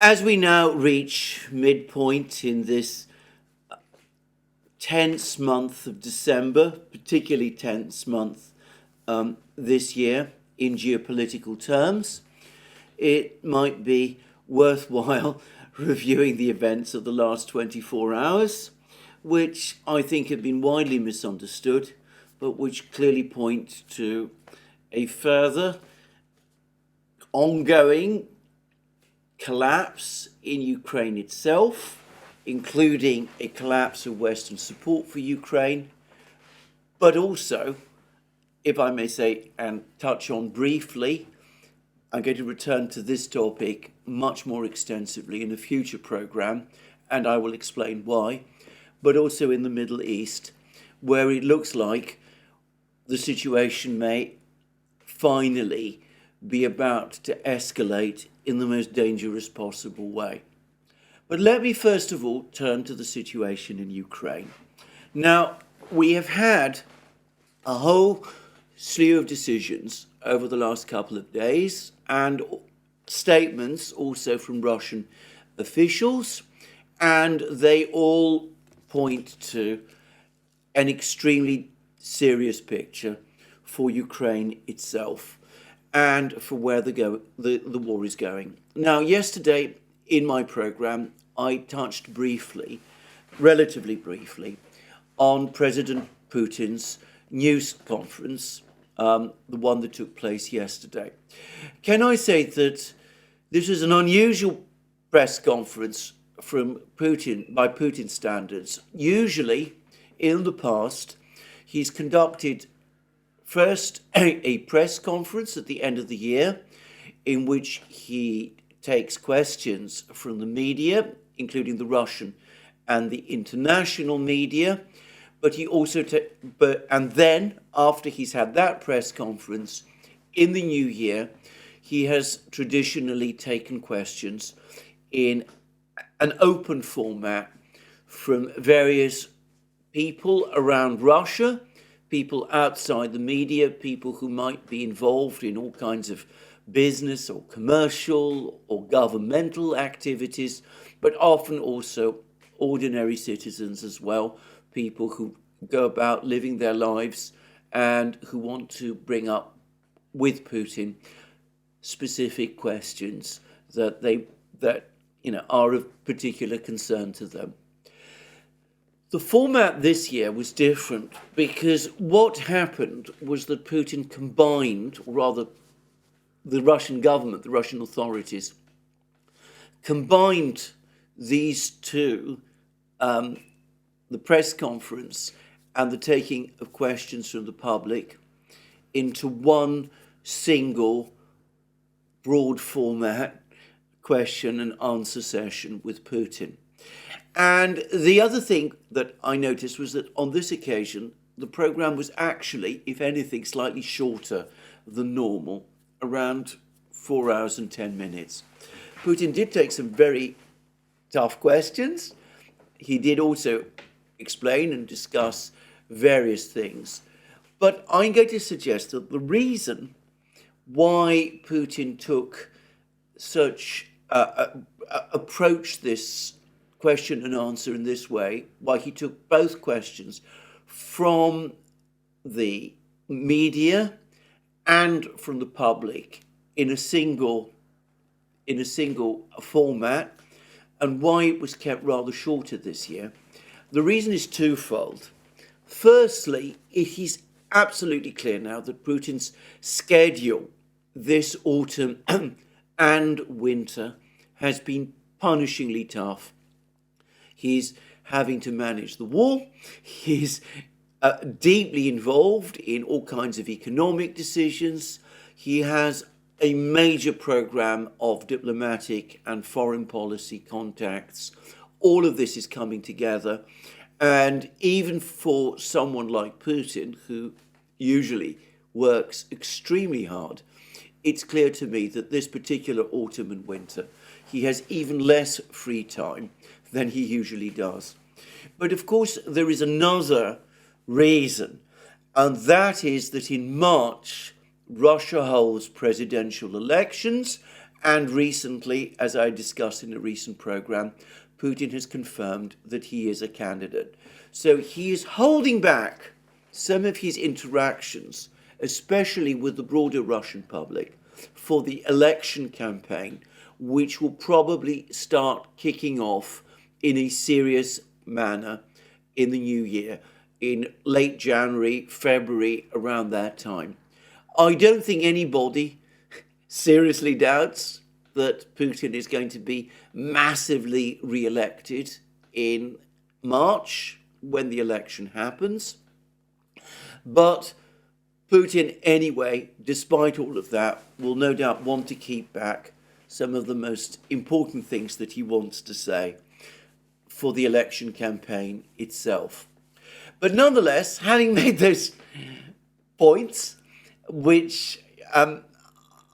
As we now reach midpoint in this tense month of December, particularly tense month this year in geopolitical terms, it might be worthwhile reviewing the events of the last 24 hours, which I think have been widely misunderstood, but which clearly point to a further ongoing collapse in Ukraine itself, including a collapse of Western support for Ukraine, but also, if I may say, and touch on briefly, I'm going to return to this topic much more extensively in a future program, and I will explain why, but also in the Middle East, where it looks like the situation may finally be about to escalate in the most dangerous possible way. But let me first of all turn to the situation in Ukraine. Now, we have had a whole slew of decisions over the last couple of days and statements also from Russian officials, and they all point to an extremely serious picture for Ukraine itself and for where the war is going. Now, yesterday in my program, I touched briefly, relatively briefly, on President Putin's news conference, the one that took place yesterday. Can I say that this is an unusual press conference from Putin, by Putin standards? Usually, in the past, he's conducted first a press conference at the end of the year in which he takes questions from the media, including the Russian and the international media, but he also and then after he's had that press conference in the new year, he has traditionally taken questions in an open format from various people around Russia, people outside the media, people who might be involved in all kinds of business or commercial or governmental activities, but often also ordinary citizens as well, people who go about living their lives and who want to bring up with Putin specific questions that are of particular concern to them. The format this year was different because what happened was that Putin combined, or rather the Russian government, the Russian authorities, combined these two, the press conference and the taking of questions from the public, into one single broad format question and answer session with Putin. And the other thing that I noticed was that on this occasion, the program was actually, if anything, slightly shorter than normal, around 4 hours and 10 minutes. Putin did take some very tough questions. He did also explain and discuss various things. But I'm going to suggest that the reason why Putin took such approached this question and answer in this way, why he took both questions from the media and from the public in a single format, and why it was kept rather shorter this year. The reason is twofold. Firstly, it is absolutely clear now that Putin's schedule this autumn and winter has been punishingly tough. He's having to manage the war. He's deeply involved in all kinds of economic decisions. He has a major program of diplomatic and foreign policy contacts. All of this is coming together. And even for someone like Putin, who usually works extremely hard, it's clear to me that this particular autumn and winter, he has even less free time than he usually does. But of course, there is another reason, and that is that in March, Russia holds presidential elections, And recently, as I discussed in a recent program, Putin has confirmed that he is a candidate. So he is holding back some of his interactions, especially with the broader Russian public, for the election campaign, which will probably start kicking off in a serious manner in the new year, in late January, February, around that time. I don't think anybody seriously doubts that Putin is going to be massively re-elected in March when the election happens. But Putin, anyway, despite all of that, will no doubt want to keep back some of the most important things that he wants to say for the election campaign itself. But nonetheless, having made those points, which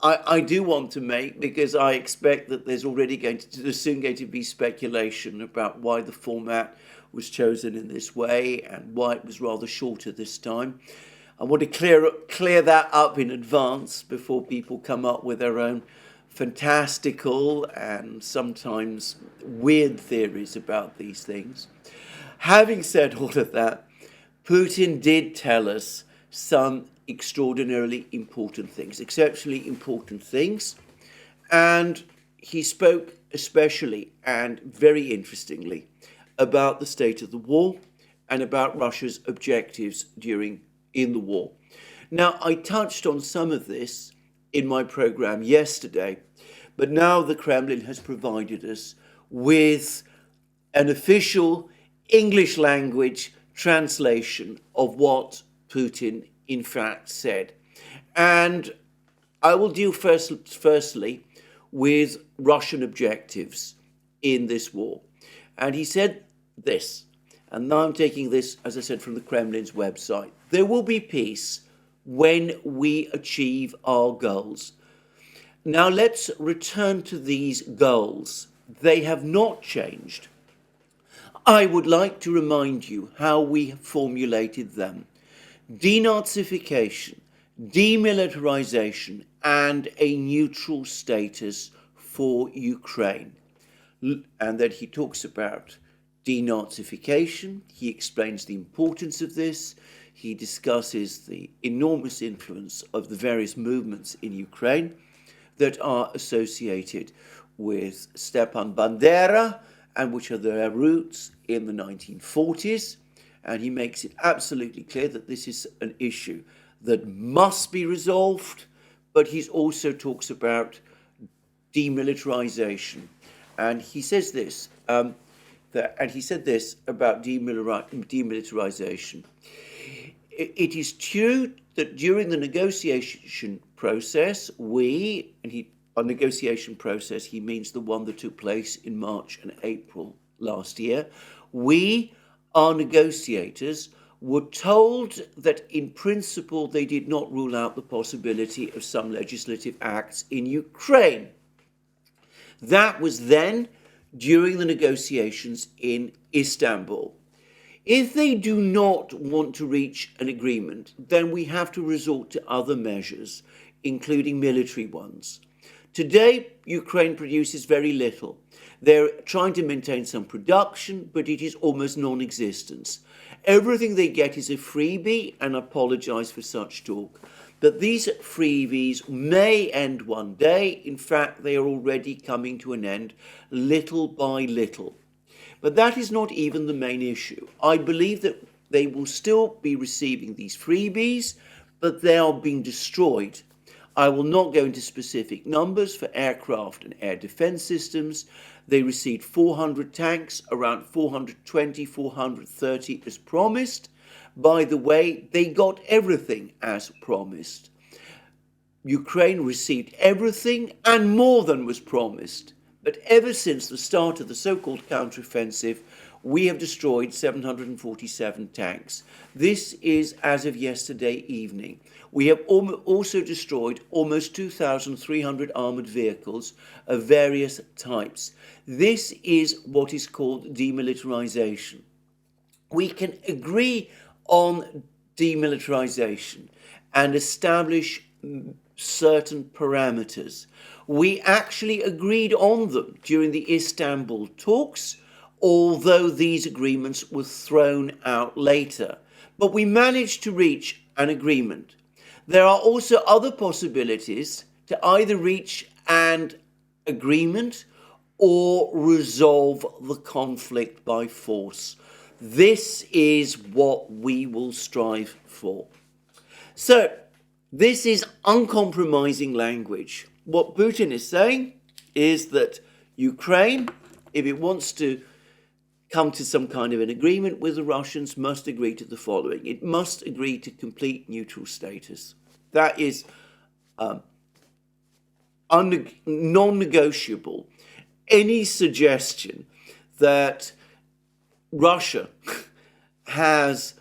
I do want to make, because I expect that there's soon going to be speculation about why the format was chosen in this way and why it was rather shorter this time. I want to clear that up in advance before people come up with their own fantastical and sometimes weird theories about these things. Having said all of that, Putin did tell us some extraordinarily important things, exceptionally important things, and he spoke especially and very interestingly about the state of the war and about Russia's objectives in the war. Now, I touched on some of this in my program yesterday, but now the Kremlin has provided us with an official English language translation of what Putin in fact said. And I will deal firstly with Russian objectives in this war. And he said this, and now I'm taking this, as I said, from the Kremlin's website: there will be peace when we achieve our goals. Now let's return to these goals. They have not changed. I would like to remind you how we formulated them: denazification, demilitarization, and a neutral status for Ukraine. And then he talks about denazification. He explains the importance of this. He discusses the enormous influence of the various movements in Ukraine that are associated with Stepan Bandera and which are their roots in the 1940s. And he makes it absolutely clear that this is an issue that must be resolved, but he also talks about demilitarization. And he says this, and he said this about demilitarization. It is true that during the negotiation process, by negotiation process, he means the one that took place in March and April last year, our negotiators were told that in principle they did not rule out the possibility of some legislative acts in Ukraine. That was then during the negotiations in Istanbul. If they do not want to reach an agreement, then we have to resort to other measures, including military ones. Today, Ukraine produces very little. They're trying to maintain some production, but it is almost non-existent. Everything they get is a freebie, and I apologize for such talk. But these freebies may end one day. In fact, they are already coming to an end little by little. But that is not even the main issue. I believe that they will still be receiving these freebies, but they are being destroyed. I will not go into specific numbers for aircraft and air defense systems. They received 400 tanks, around 420, 430 as promised. By the way, they got everything as promised. Ukraine received everything and more than was promised. But ever since the start of the so-called counteroffensive, we have destroyed 747 tanks. This is as of yesterday evening. We have also destroyed almost 2,300 armoured vehicles of various types. This is what is called demilitarization. We can agree on demilitarization and establish certain parameters. We actually agreed on them during the Istanbul talks, although these agreements were thrown out later. But we managed to reach an agreement. There are also other possibilities to either reach an agreement or resolve the conflict by force. This is what we will strive for. So, this is uncompromising language. What Putin is saying is that Ukraine, if it wants to come to some kind of an agreement with the Russians, must agree to the following. It must agree to complete neutral status. That is non-negotiable. Any suggestion that Russia has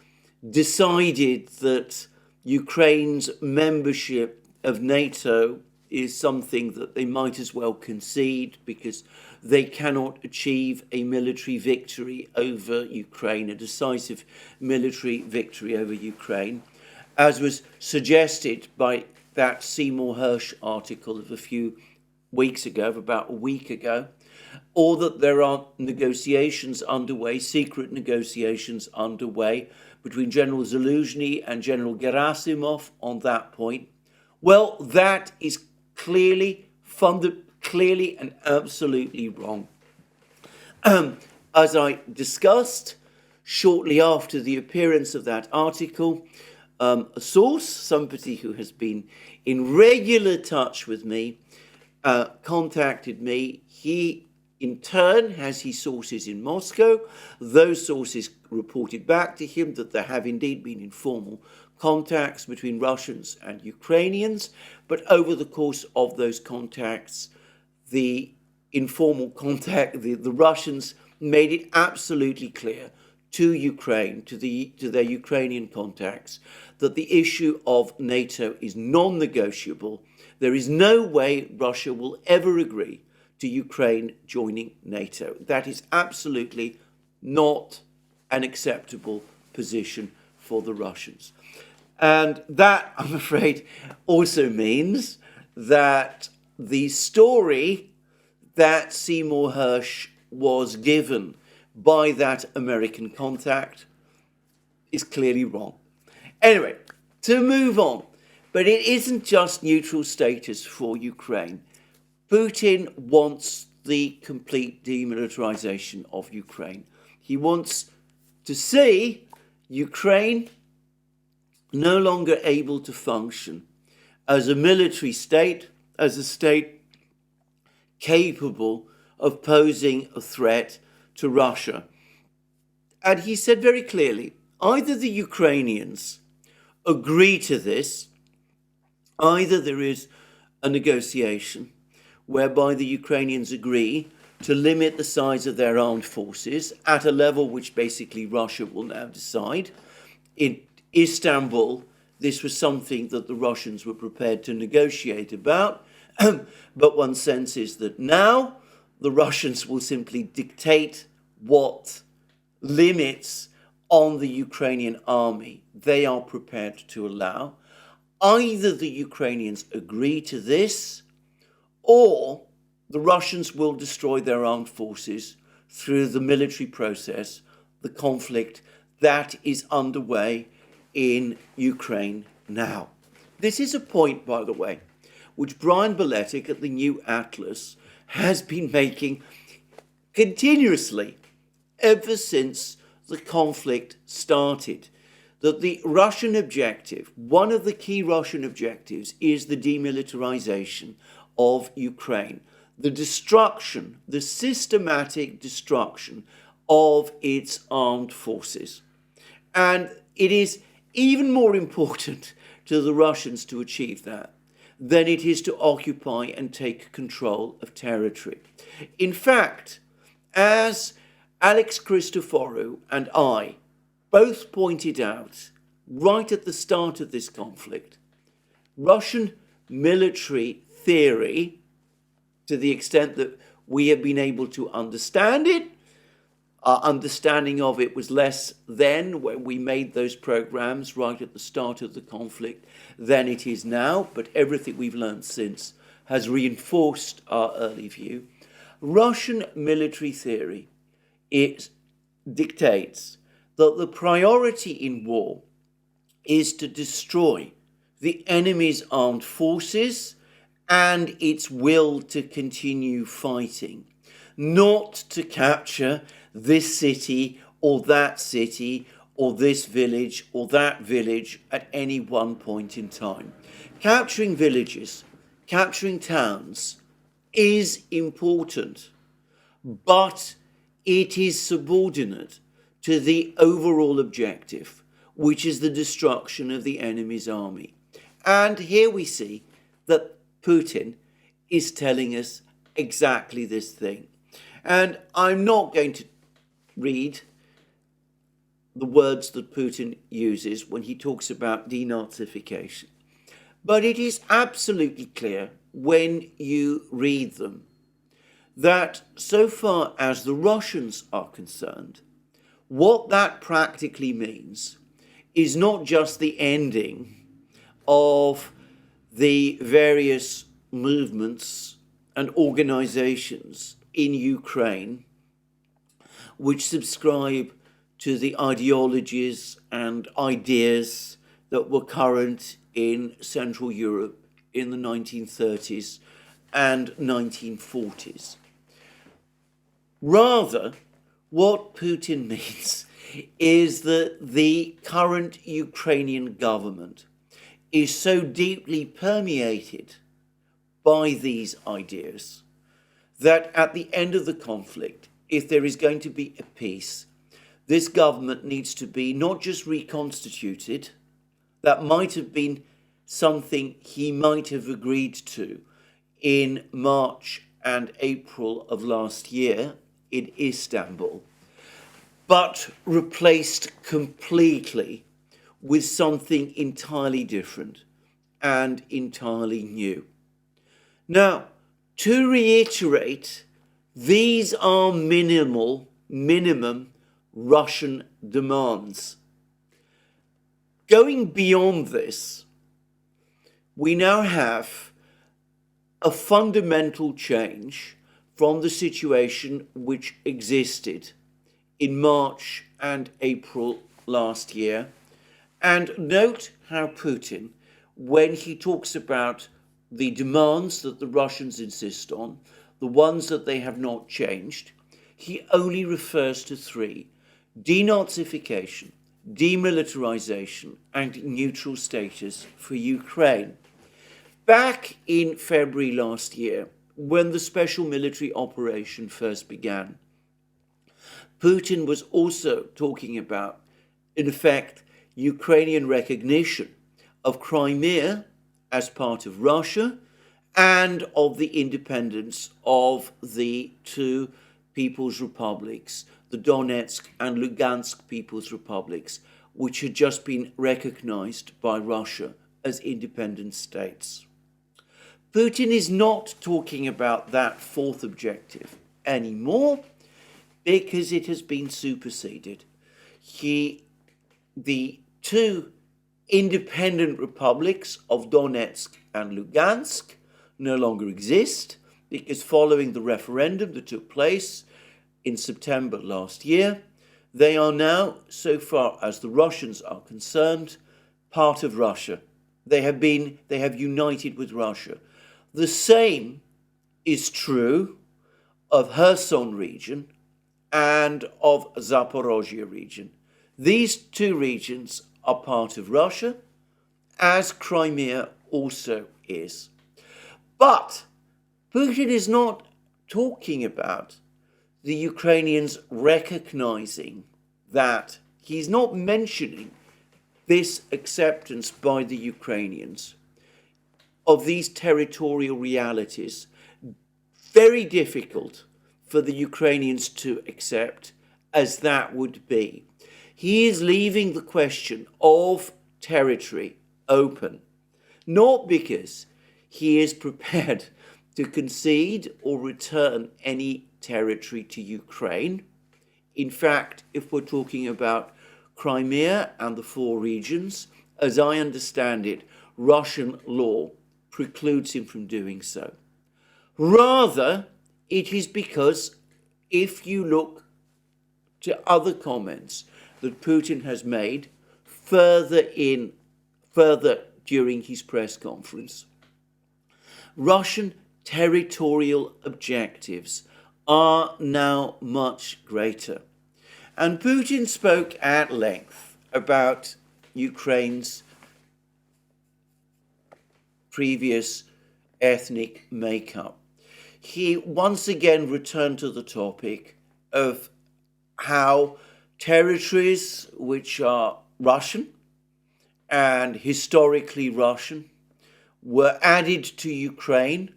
decided that Ukraine's membership of NATO is something that they might as well concede because they cannot achieve a military victory over Ukraine, a decisive military victory over Ukraine, as was suggested by that Seymour Hersh article of a few weeks ago, of about a week ago, or that there are negotiations underway, secret negotiations underway between General Zaluzhny and General Gerasimov on that point. Well, that is clearly and absolutely wrong. As I discussed, shortly after the appearance of that article, a source, somebody who has been in regular touch with me, contacted me. He, in turn, has his sources in Moscow. Those sources reported back to him that there have indeed been informal contacts between Russians and Ukrainians, but over the course of those contacts, the informal contact, the Russians made it absolutely clear to Ukraine, to their Ukrainian contacts, that the issue of NATO is non-negotiable. There is no way Russia will ever agree to Ukraine joining NATO. That is absolutely not an acceptable position for the Russians. And that, I'm afraid, also means that the story that Seymour Hersh was given by that American contact is clearly wrong. Anyway, to move on, but it isn't just neutral status for Ukraine. Putin wants the complete demilitarization of Ukraine. He wants to see Ukraine no longer able to function as a military state, as a state capable of posing a threat to Russia. And he said very clearly, either the Ukrainians agree to this, either there is a negotiation whereby the Ukrainians agree to limit the size of their armed forces at a level which basically Russia will now decide. In Istanbul, this was something that the Russians were prepared to negotiate about, but one senses that now the Russians will simply dictate what limits on the Ukrainian army they are prepared to allow. Either the Ukrainians agree to this, or the Russians will destroy their armed forces through the military process, the conflict that is underway in Ukraine now. This is a point, by the way, which Brian Beletic at the New Atlas has been making continuously ever since the conflict started. That the Russian objective, one of the key Russian objectives, is the demilitarization of Ukraine, the destruction, the systematic destruction of its armed forces. And it is even more important to the Russians to achieve that than it is to occupy and take control of territory. In fact, as Alex Christoforou and I both pointed out right at the start of this conflict, Russian military theory, to the extent that we have been able to understand it, Our understanding of it was less then when we made those programs right at the start of the conflict than it is now, but everything we've learned since has reinforced our early view. Russian military theory dictates that the priority in war is to destroy the enemy's armed forces and its will to continue fighting, not to capture this city or this village or that village at any one point in time. Capturing villages, capturing towns is important, but it is subordinate to the overall objective, which is the destruction of the enemy's army. And here we see that Putin is telling us exactly this thing. And I'm not going to read the words that Putin uses when he talks about denazification, but it is absolutely clear when you read them that so far as the Russians are concerned, what that practically means is not just the ending of the various movements and organizations in Ukraine which subscribe to the ideologies and ideas that were current in Central Europe in the 1930s and 1940s. Rather, what Putin means is that the current Ukrainian government is so deeply permeated by these ideas that at the end of the conflict, if there is going to be a peace, this government needs to be not just reconstituted, that might have been something he might have agreed to in March and April of last year in Istanbul, but replaced completely with something entirely different and entirely new. Now, to reiterate, these are minimum Russian demands. Going beyond this, we now have a fundamental change from the situation which existed in March and April last year. And note how Putin, when he talks about the demands that the Russians insist on, the ones that they have not changed, he only refers to three: denazification, demilitarization, and neutral status for Ukraine. Back in February last year, when the special military operation first began, Putin was also talking about, in effect, Ukrainian recognition of Crimea as part of Russia and of the independence of the two People's Republics, the Donetsk and Lugansk People's Republics, which had just been recognized by Russia as independent states. Putin is not talking about that fourth objective anymore because it has been superseded. The two independent republics of Donetsk and Lugansk no longer exist because following the referendum that took place in September last year, they are now, so far as the Russians are concerned, part of Russia. They have united with Russia. The same is true of Kherson region and of Zaporozhye region. These two regions are part of Russia, as Crimea also is. But Putin is not talking about the Ukrainians recognizing that. He's not mentioning this acceptance by the Ukrainians of these territorial realities, very difficult for the Ukrainians to accept as that would be. He is leaving the question of territory open, not because he is prepared to concede or return any territory to Ukraine. In fact, if we're talking about Crimea and the four regions, as I understand it, Russian law precludes him from doing so. Rather, it is because if you look to other comments that Putin has made further during his press conference, Russian territorial objectives are now much greater. And Putin spoke at length about Ukraine's previous ethnic makeup. He once again returned to the topic of how territories which are Russian and historically Russian were added to Ukraine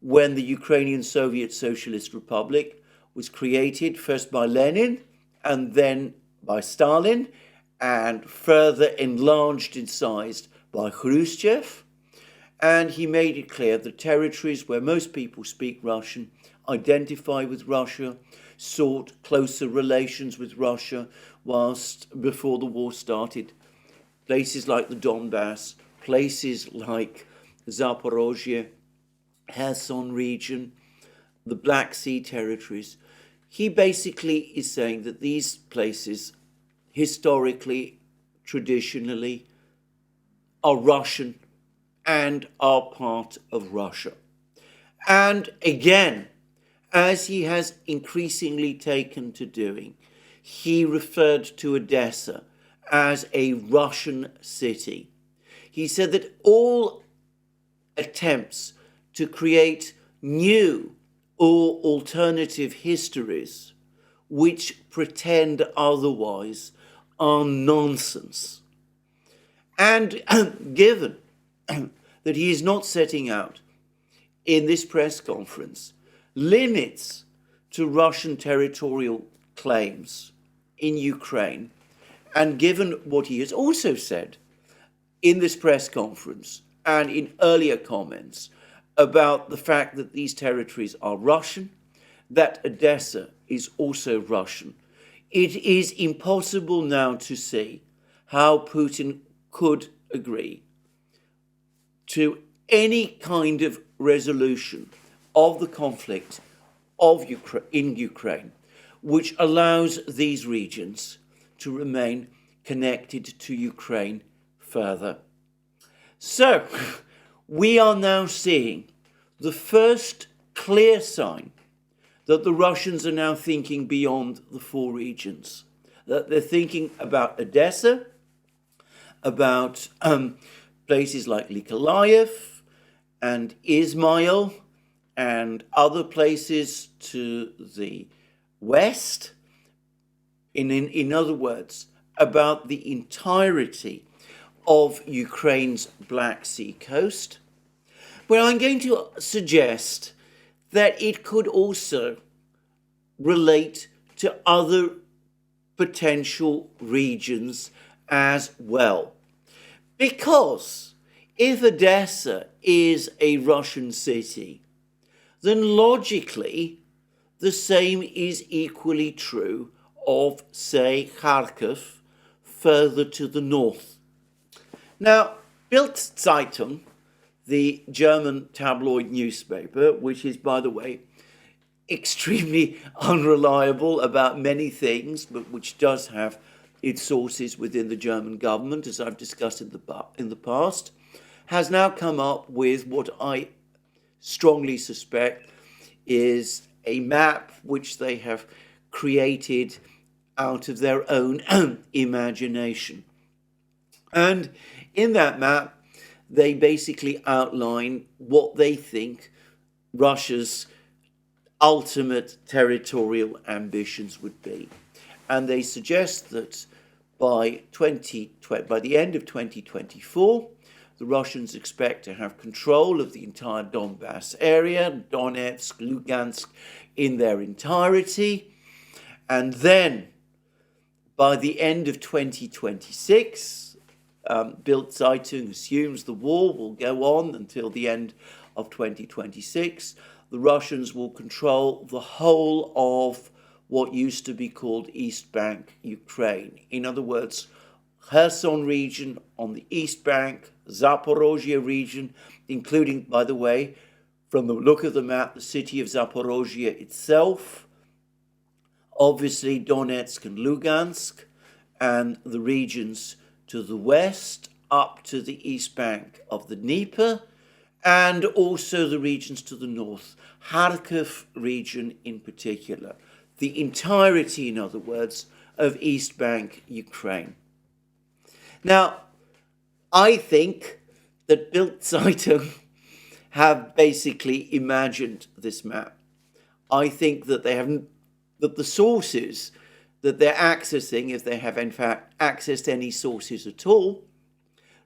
when the Ukrainian Soviet Socialist Republic was created, first by Lenin and then by Stalin, and further enlarged in size by Khrushchev. And he made it clear that territories where most people speak Russian, identify with Russia, sought closer relations with Russia whilst before the war started, places like the Donbass, places like Zaporozhye, Kherson region, the Black Sea territories. He basically is saying that these places, historically, traditionally, are Russian and are part of Russia. And again, as he has increasingly taken to doing, he referred to Odessa as a Russian city. He said that all attempts to create new or alternative histories which pretend otherwise are nonsense. And given that he is not setting out in this press conference limits to Russian territorial claims in Ukraine, and given what he has also said in this press conference and in earlier comments about the fact that these territories are Russian, that Odessa is also Russian, it is impossible now to see how Putin could agree to any kind of resolution of the conflict in Ukraine, which allows these regions to remain connected to Ukraine further. So, we are now seeing the first clear sign that the Russians are now thinking beyond the four regions, that they're thinking about Odessa, about places like Nikolaev and Izmail and other places to the west. In other words, about the entirety of Ukraine's Black Sea coast, where I'm going to suggest that it could also relate to other potential regions as well. Because if Odessa is a Russian city, then logically the same is equally true of, say, Kharkiv further to the north. Now, Bild-Zeitung, the German tabloid newspaper, which is, by the way, extremely unreliable about many things, but which does have its sources within the German government, as I've discussed in the past, has now come up with what I strongly suspect is a map which they have created out of their own imagination. And in that map, they basically outline what they think Russia's ultimate territorial ambitions would be. And they suggest that by the end of 2024, the Russians expect to have control of the entire Donbass area, Donetsk, Lugansk, in their entirety. And then, by the end of 2026, Bild-Zeitung assumes the war will go on until the end of 2026. The Russians will control the whole of what used to be called East Bank Ukraine. In other words, Kherson region on the East Bank, Zaporozhye region, including, by the way, from the look of the map, the city of Zaporozhye itself, obviously Donetsk and Lugansk, and the regions to the west up to the East Bank of the Dnieper, and also the regions to the north, Kharkiv region in particular, the entirety, in other words, of East Bank Ukraine. Now, I think that BITCHUTE have basically imagined this map. I think that that the sources that they're accessing, if they have in fact accessed any sources at all,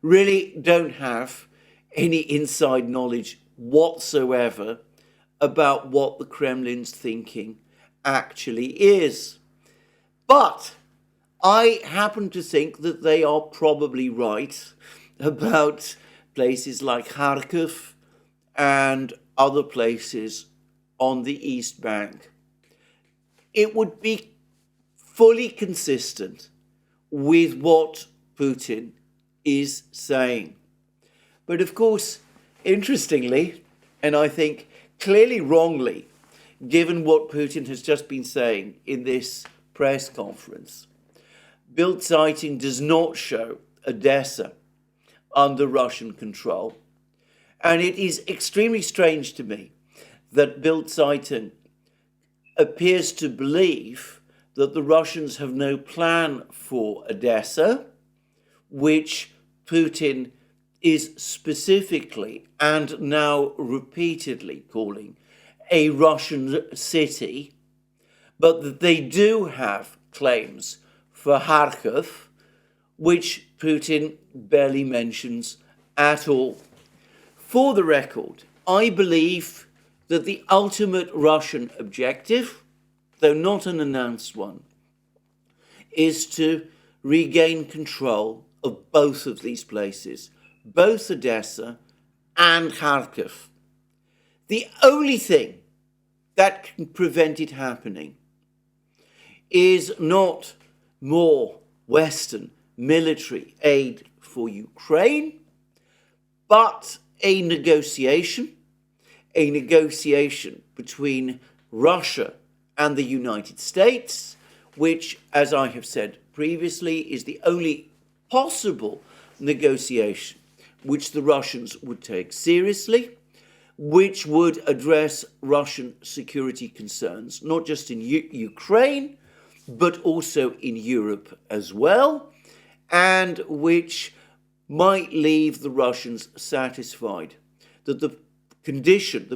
really don't have any inside knowledge whatsoever about what the Kremlin's thinking actually is. But I happen to think that they are probably right about places like Kharkiv and other places on the East Bank. It would be fully consistent with what Putin is saying. But of course, interestingly, and I think clearly wrongly, given what Putin has just been saying in this press conference, BITCHUTE does not show Odessa under Russian control. And it is extremely strange to me that BITCHUTE appears to believe that the Russians have no plan for Odessa, which Putin is specifically and now repeatedly calling a Russian city, but that they do have claims for Kharkiv, which Putin barely mentions at all. For the record, I believe that the ultimate Russian objective, though not an announced one, is to regain control of both of these places, both Odessa and Kharkiv. The only thing that can prevent it happening is not more Western military aid for Ukraine, but a negotiation between Russia and the United States, which, as I have said previously, is the only possible negotiation which the Russians would take seriously, which would address Russian security concerns, not just in Ukraine, but also in Europe as well, and which might leave the Russians satisfied that the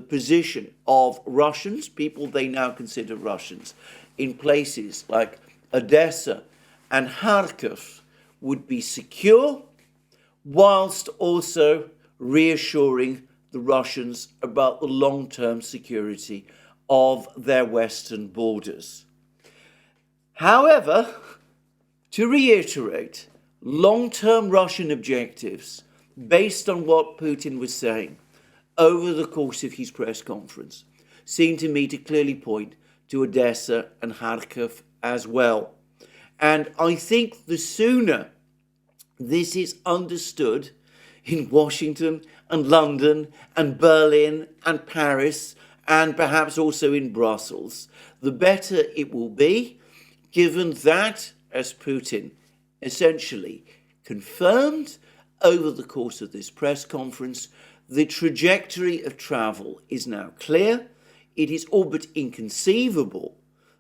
position of Russians, people they now consider Russians, in places like Odessa and Kharkiv would be secure, whilst also reassuring the Russians about the long-term security of their western borders. However, to reiterate, long-term Russian objectives, based on what Putin was saying over the course of his press conference, seem to me to clearly point to Odessa and Kharkiv as well. And I think the sooner this is understood in Washington and London and Berlin and Paris and perhaps also in Brussels, the better it will be, given that, as Putin essentially confirmed over the course of this press conference, the trajectory of travel is now clear. It is all but inconceivable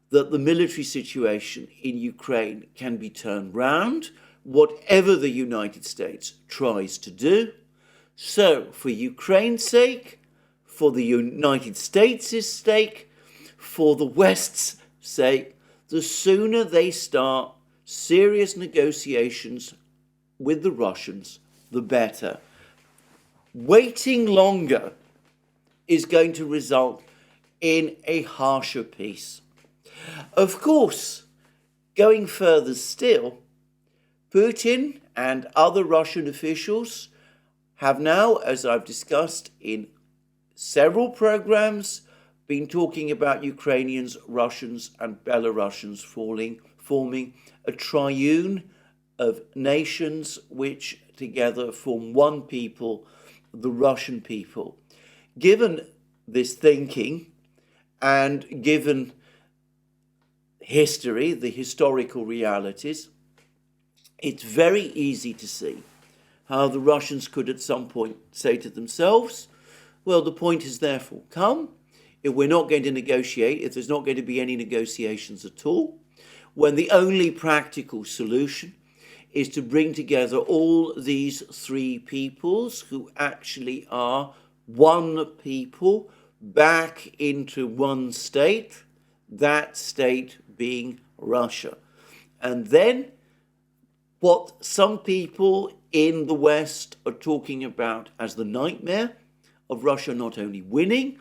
that the military situation in Ukraine can be turned round, whatever the United States tries to do. So, for Ukraine's sake, for the United States' sake, for the West's sake, the sooner they start serious negotiations with the Russians, the better. Waiting longer is going to result in a harsher peace. Of course, going further still, Putin and other Russian officials have now, as I've discussed in several programs, been talking about Ukrainians, Russians and Belarusians forming a triune of nations which together form one people, the Russian people. Given this thinking and given history, the historical realities, it's very easy to see how the Russians could at some point say to themselves, well, the point has therefore come. If we're not going to negotiate, if there's not going to be any negotiations at all, when the only practical solution is to bring together all these three peoples who actually are one people back into one state, that state being Russia. And then what some people in the West are talking about as the nightmare of Russia not only winning,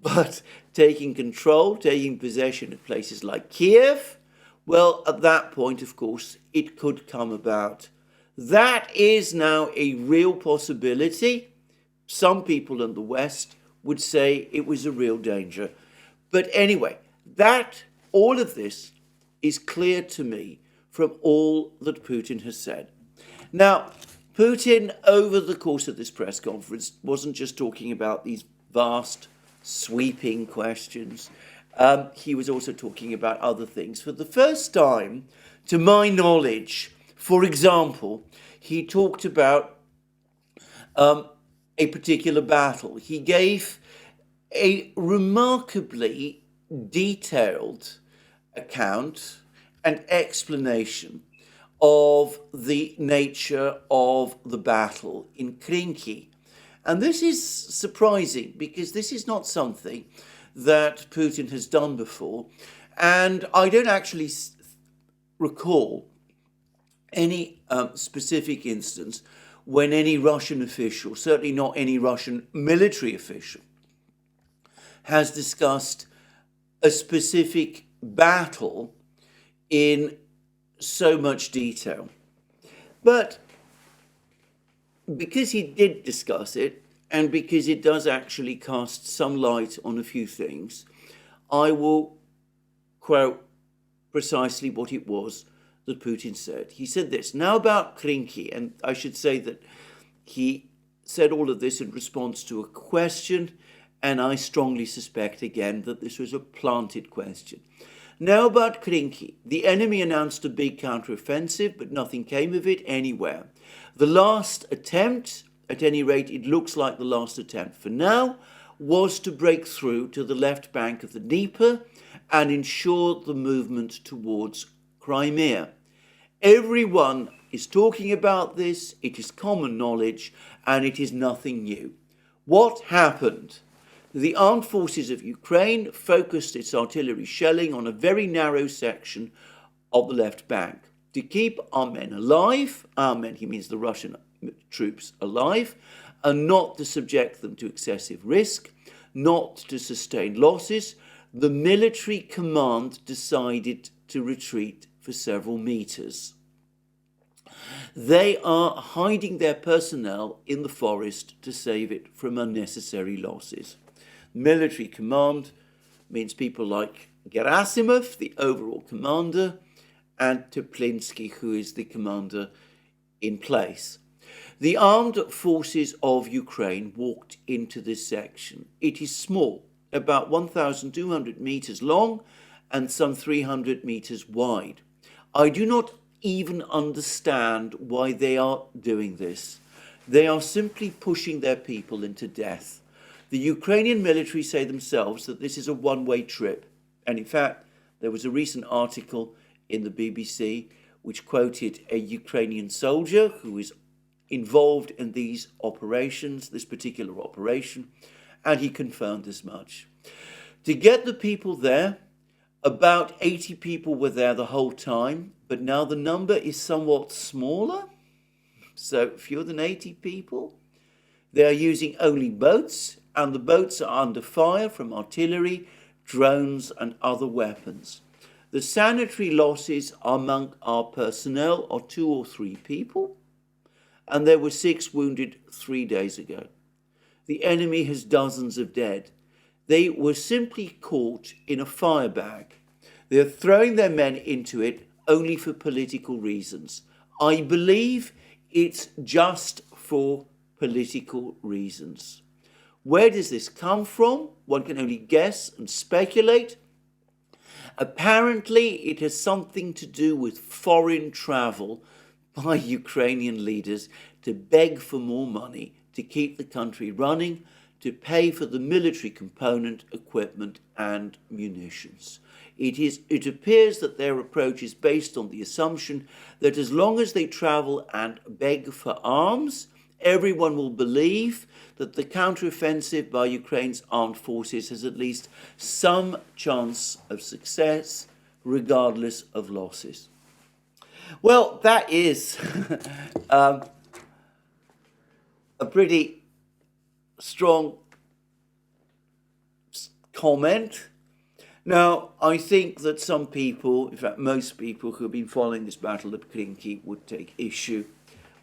but taking control, taking possession of places like Kiev, well, at that point, of course, it could come about. That is now a real possibility. Some people in the West would say it was a real danger. But anyway, all of this is clear to me from all that Putin has said. Now, Putin, over the course of this press conference, wasn't just talking about these vast, sweeping questions. He was also talking about other things. For the first time, to my knowledge, for example, he talked about a particular battle. He gave a remarkably detailed account and explanation of the nature of the battle in Krynky. And this is surprising because this is not something that Putin has done before. And I don't actually recall any specific instance when any Russian official, certainly not any Russian military official, has discussed a specific battle in so much detail. But because he did discuss it, and because it does actually cast some light on a few things, I will quote precisely what it was that Putin said. He said this, now about Krynky, and I should say that he said all of this in response to a question, and I strongly suspect again that this was a planted question. Now about Krynky, the enemy announced a big counteroffensive, but nothing came of it anywhere. The last attempt, at any rate, it looks like the last attempt for now, was to break through to the left bank of the Dnieper and ensure the movement towards Crimea. Everyone is talking about this, it is common knowledge, and it is nothing new. What happened? The armed forces of Ukraine focused its artillery shelling on a very narrow section of the left bank to keep our men alive, our men, he means the Russian troops, alive, and not to subject them to excessive risk, not to sustain losses. The military command decided to retreat for several meters. They are hiding their personnel in the forest to save it from unnecessary losses. Military command means people like Gerasimov, the overall commander, and Teplinsky, who is the commander in place. The armed forces of Ukraine walked into this section. It is small, about 1,200 meters long and some 300 meters wide. I do not even understand why they are doing this. They are simply pushing their people into death. The Ukrainian military say themselves that this is a one-way trip. And in fact, there was a recent article in the BBC which quoted a Ukrainian soldier who is involved in these operations, this particular operation, and he confirmed as much. To get the people there, about 80 people were there the whole time, but now the number is somewhat smaller, so fewer than 80 people. They are using only boats, and the boats are under fire from artillery, drones, and other weapons. The sanitary losses among our personnel are 2 or 3 people, and there were 6 wounded 3 days ago. The enemy has dozens of dead. They were simply caught in a fire bag. They're throwing their men into it only for political reasons. I believe it's just for political reasons. Where does this come from? One can only guess and speculate. Apparently, it has something to do with foreign travel by Ukrainian leaders to beg for more money to keep the country running, to pay for the military component, equipment and munitions. It appears that their approach is based on the assumption that as long as they travel and beg for arms, everyone will believe that the counteroffensive by Ukraine's armed forces has at least some chance of success, regardless of losses. Well, that is a pretty strong comment. Now, I think that some people, in fact most people who have been following this battle at Krynky, would take issue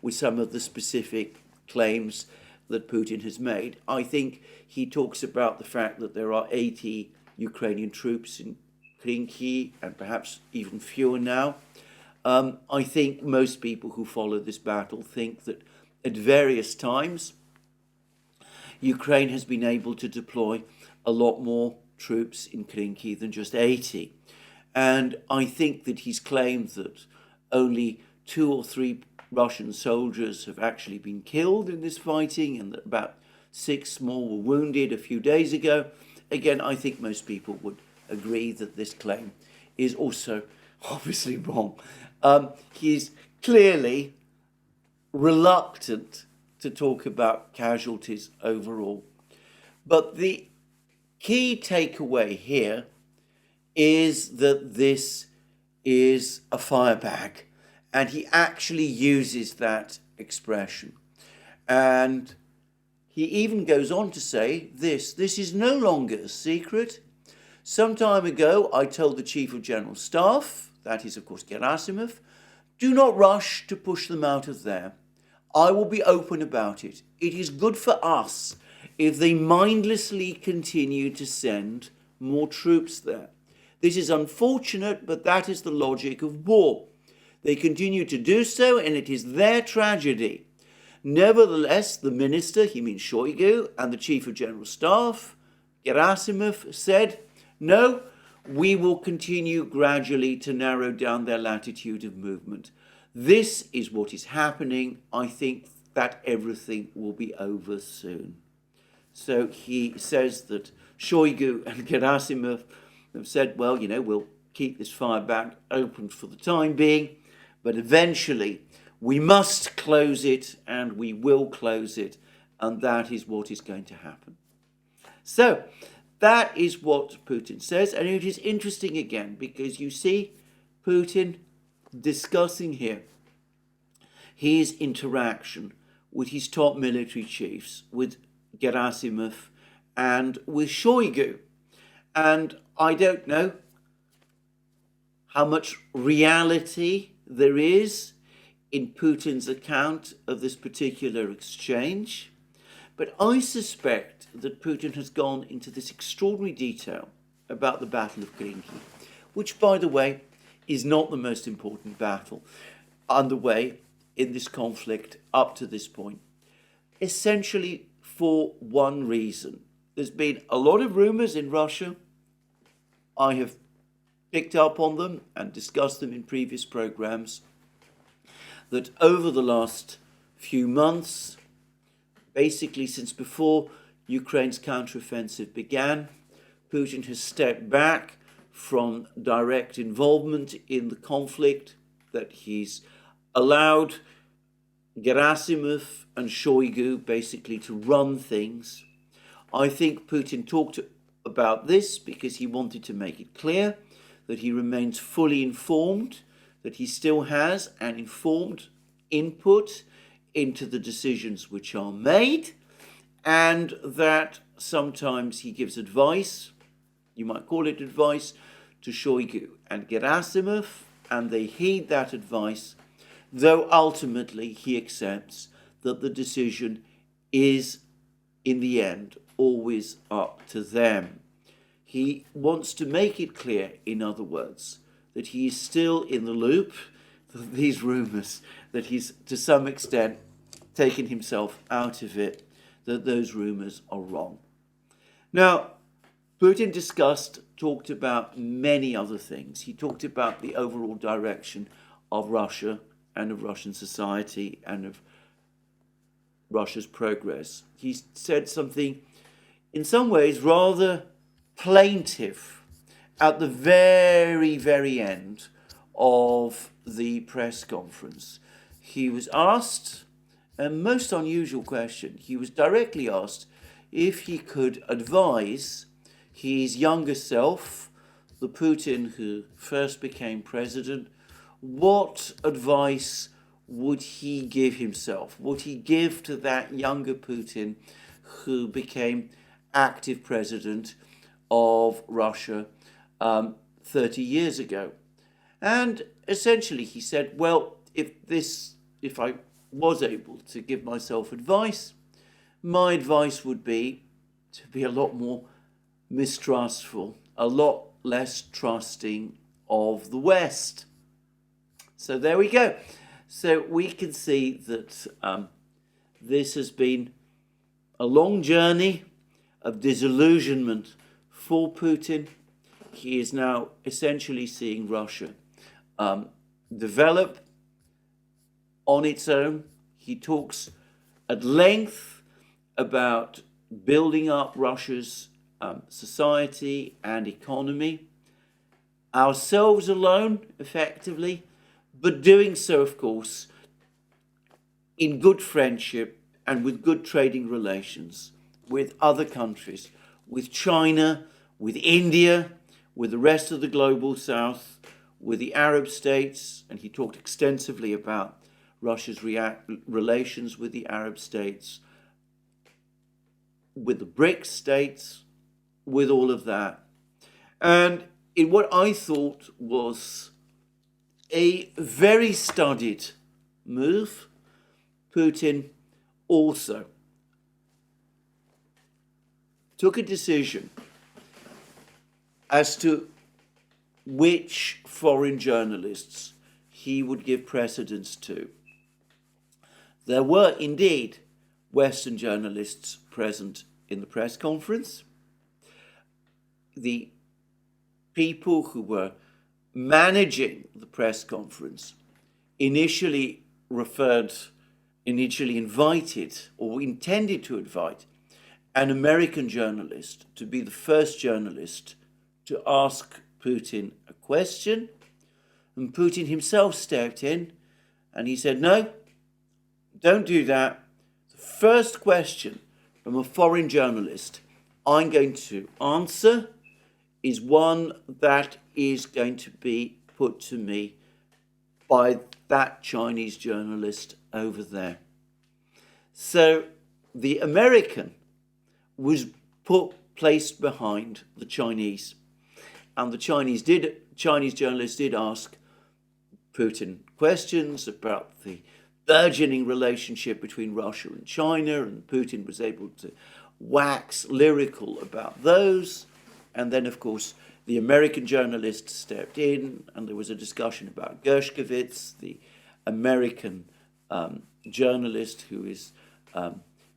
with some of the specific claims that Putin has made. I think he talks about the fact that there are 80 Ukrainian troops in Krynky and perhaps even fewer now. I think most people who follow this battle think that at various times Ukraine has been able to deploy a lot more troops in Krynky than just 80. And I think that he's claimed that only 2 or 3 Russian soldiers have actually been killed in this fighting and that about 6 more were wounded a few days ago. Again, I think most people would agree that this claim is also obviously wrong. He's clearly reluctant to talk about casualties overall. But the key takeaway here is that this is a firebag, and he actually uses that expression. And he even goes on to say this is no longer a secret. Some time ago, I told the Chief of General Staff, that is, of course, Gerasimov, do not rush to push them out of there. I will be open about it. It is good for us if they mindlessly continue to send more troops there. This is unfortunate, but that is the logic of war. They continue to do so, and it is their tragedy. Nevertheless, the minister, he means Shoigu, and the Chief of General Staff, Gerasimov, said, no, we will continue gradually to narrow down their latitude of movement. This is what is happening. I think that everything will be over soon. So he says that Shoigu and Gerasimov have said, well, we'll keep this firebag open for the time being, but eventually we must close it, and we will close it, and that is what is going to happen. So that is what Putin says, and it is interesting again because you see Putin discussing here his interaction with his top military chiefs, with Gerasimov and with Shoigu. And I don't know how much reality there is in Putin's account of this particular exchange, but I suspect that Putin has gone into this extraordinary detail about the Battle of Krynky, which, by the way, is not the most important battle underway in this conflict up to this point, essentially for one reason. There's been a lot of rumors in Russia. I have picked up on them and discussed them in previous programs, that over the last few months, basically since before Ukraine's counteroffensive began, Putin has stepped back from direct involvement in the conflict, that he's allowed Gerasimov and Shoigu basically to run things. I think Putin talked about this because he wanted to make it clear that he remains fully informed, that he still has an informed input into the decisions which are made, and that sometimes he gives advice, you might call it advice, to Shoigu and Gerasimov, and they heed that advice, though ultimately he accepts that the decision is, in the end, always up to them. He wants to make it clear, in other words, that he is still in the loop of these rumours, that he's to some extent taken himself out of it, that those rumours are wrong. Now, Putin talked about many other things. He talked about the overall direction of Russia and of Russian society and of Russia's progress. He said something, in some ways, rather plaintive at the very, very end of the press conference. He was asked a most unusual question. He was directly asked if he could advise his younger self, the Putin who first became president, what advice would he give himself? Would he give to that younger Putin who became active president of Russia 30 years ago? And essentially he said, well, if I was able to give myself advice, my advice would be to be a lot more mistrustful, a lot less trusting of the West. So there we go. So we can see that this has been a long journey of disillusionment for Putin. He is now essentially seeing Russia develop on its own. He talks at length about building up Russia's society and economy, ourselves alone, effectively, but doing so, of course, in good friendship and with good trading relations with other countries, with China, with India, with the rest of the global south, with the Arab states, and he talked extensively about Russia's relations with the Arab states, with the BRICS states, with all of that. And in what I thought was a very studied move, Putin also took a decision as to which foreign journalists he would give precedence to. There were indeed Western journalists present in the press conference. The people who were managing the press conference initially invited or intended to invite an American journalist to be the first journalist to ask Putin a question. And Putin himself stepped in and he said, no, don't do that. The first question from a foreign journalist I'm going to answer is one that is going to be put to me by that Chinese journalist over there. So the American was placed behind the Chinese. And the Chinese journalists did ask Putin questions about the burgeoning relationship between Russia and China, and Putin was able to wax lyrical about those. And then, of course, the American journalists stepped in, and there was a discussion about Gershkovich, the American journalist who is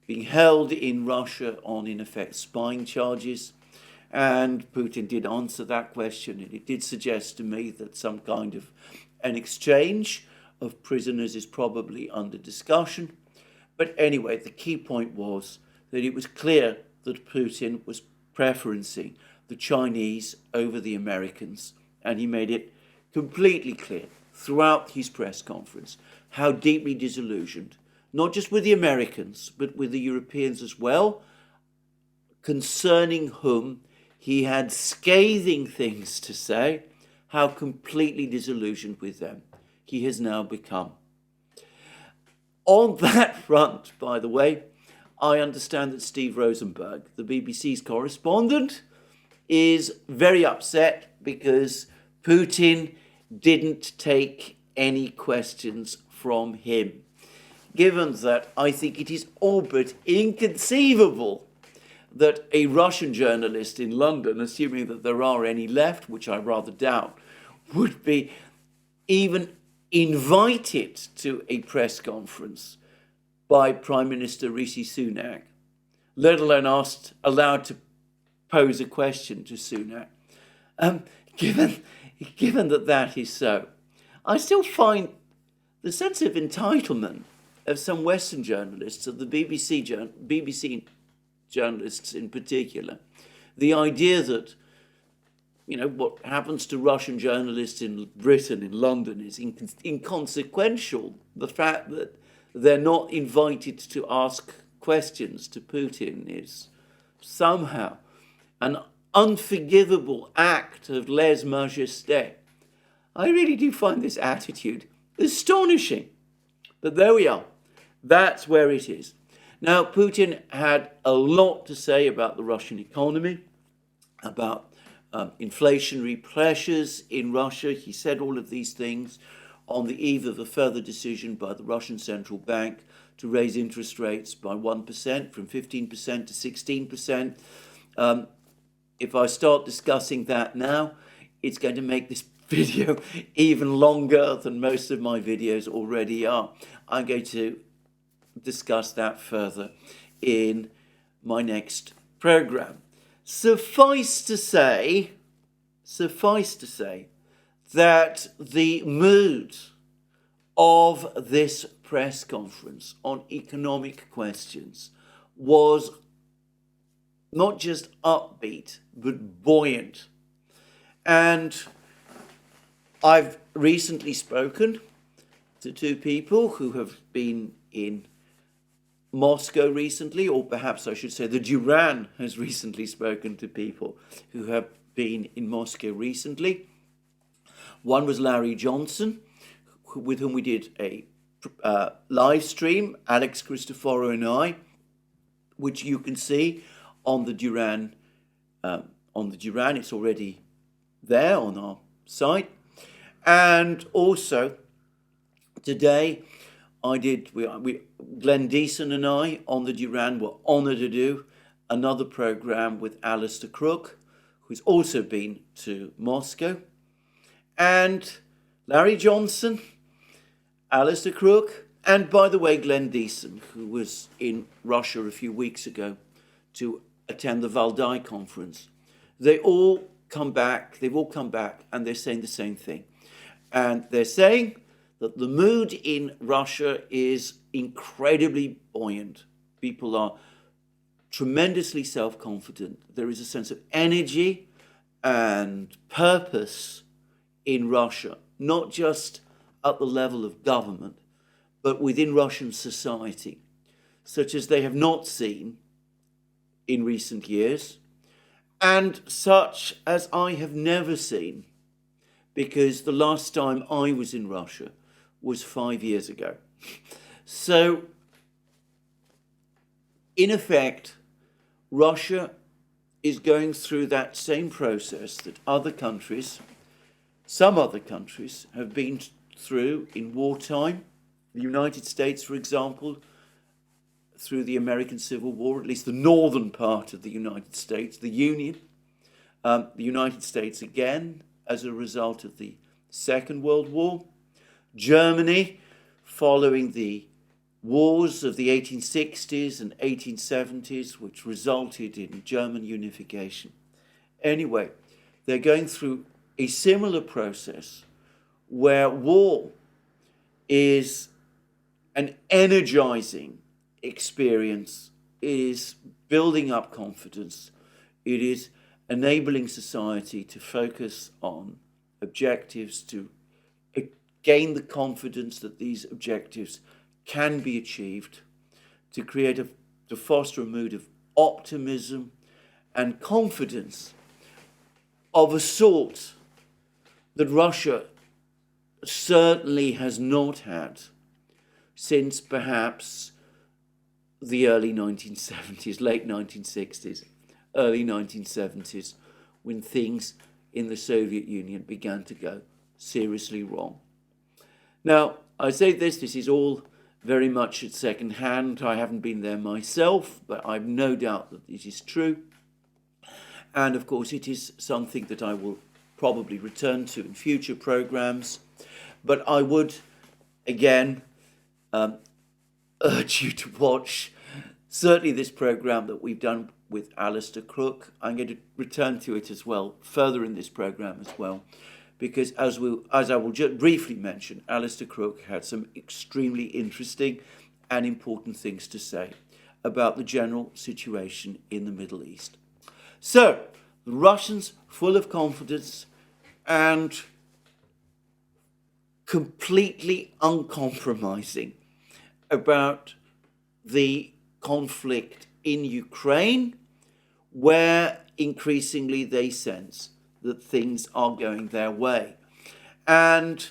being held in Russia on, in effect, spying charges. And Putin did answer that question, and it did suggest to me that some kind of an exchange of prisoners is probably under discussion. But anyway, the key point was that it was clear that Putin was preferencing the Chinese over the Americans, and he made it completely clear throughout his press conference how deeply disillusioned, not just with the Americans, but with the Europeans as well, concerning whom he had scathing things to say, how completely disillusioned with them he has now become. On that front, by the way, I understand that Steve Rosenberg, the BBC's correspondent, is very upset because Putin didn't take any questions from him, given that I think it is all but inconceivable that a Russian journalist in London, assuming that there are any left, which I rather doubt, would be even invited to a press conference by Prime Minister Rishi Sunak, let alone allowed to pose a question to Sunak. Given that that is so, I still find the sense of entitlement of some Western journalists, of the BBC journalists in particular, the idea that, you know, what happens to Russian journalists in Britain, in London, is inconsequential. The fact that they're not invited to ask questions to Putin is somehow an unforgivable act of lèse-majesté. I really do find this attitude astonishing. But there we are. That's where it is. Now, Putin had a lot to say about the Russian economy, about inflationary pressures in Russia. He said all of these things on the eve of a further decision by the Russian Central Bank to raise interest rates by 1%, from 15% to 16%. If I start discussing that now, it's going to make this video even longer than most of my videos already are. I'm going to discuss that further in my next program. Suffice to say that the mood of this press conference on economic questions was not just upbeat, but buoyant. And I've recently spoken to two people who have been in Moscow recently, or perhaps I should say the Duran has recently spoken to people who have been in Moscow recently. One was Larry Johnson, with whom we did a live stream, Alex Cristoforo and I, which you can see on the Duran. It's already there on our site. And also today Glenn Deason and I on the Duran were honoured to do another programme with Alistair Crook, who's also been to Moscow. And Larry Johnson, Alistair Crook, and by the way, Glenn Deason, who was in Russia a few weeks ago to attend the Valdai conference. They've all come back, and they're saying the same thing. And they're saying that the mood in Russia is incredibly buoyant. People are tremendously self-confident. There is a sense of energy and purpose in Russia, not just at the level of government, but within Russian society, such as they have not seen in recent years, and such as I have never seen, because the last time I was in Russia was 5 years ago. So, in effect, Russia is going through that same process that some other countries have been through in wartime. The United States, for example, through the American Civil War, at least the northern part of the United States, the Union. The United States again as a result of the Second World War. Germany following the wars of the 1860s and 1870s, which resulted in German unification. Anyway, they're going through a similar process where war is an energizing experience. It is building up confidence. It is enabling society to focus on objectives, to gain the confidence that these objectives can be achieved, to foster a mood of optimism and confidence of a sort that Russia certainly has not had since perhaps the early 1970s, late 1960s, early 1970s, when things in the Soviet Union began to go seriously wrong. Now, I say this is all very much at second hand. I haven't been there myself, but I've no doubt that it is true. And of course, it is something that I will probably return to in future programs. But I would, again, urge you to watch certainly this program that we've done with Alistair Crook. I'm going to return to it as well, further in this program as well, because as I will just briefly mention, Alistair Crook had some extremely interesting and important things to say about the general situation in the Middle East. So, the Russians, full of confidence and completely uncompromising about the conflict in Ukraine, where increasingly they sense that things are going their way. And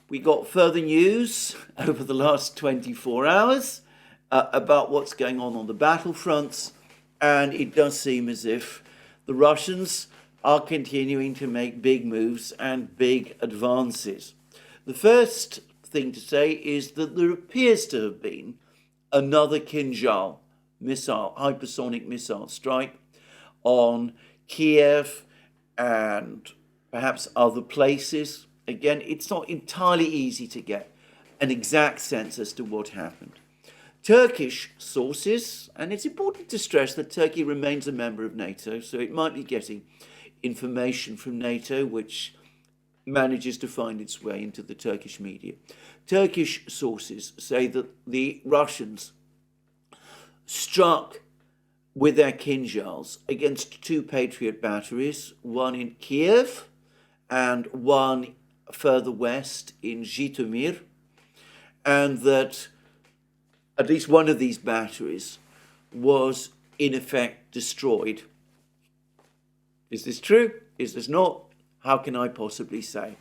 we got further news over the last 24 hours about what's going on the battlefronts, and it does seem as if the Russians are continuing to make big moves and big advances. The first thing to say is that there appears to have been another Kinjal missile, hypersonic missile strike on Kiev and perhaps other places. Again, it's not entirely easy to get an exact sense as to what happened. Turkish sources, and it's important to stress that Turkey remains a member of NATO, so it might be getting information from NATO which manages to find its way into the Turkish media. Turkish sources say that the Russians struck with their Kinjals against two Patriot batteries, one in Kiev and one further west in Zhytomyr, and that at least one of these batteries was in effect destroyed. Is this true? Is this not? How can I possibly say?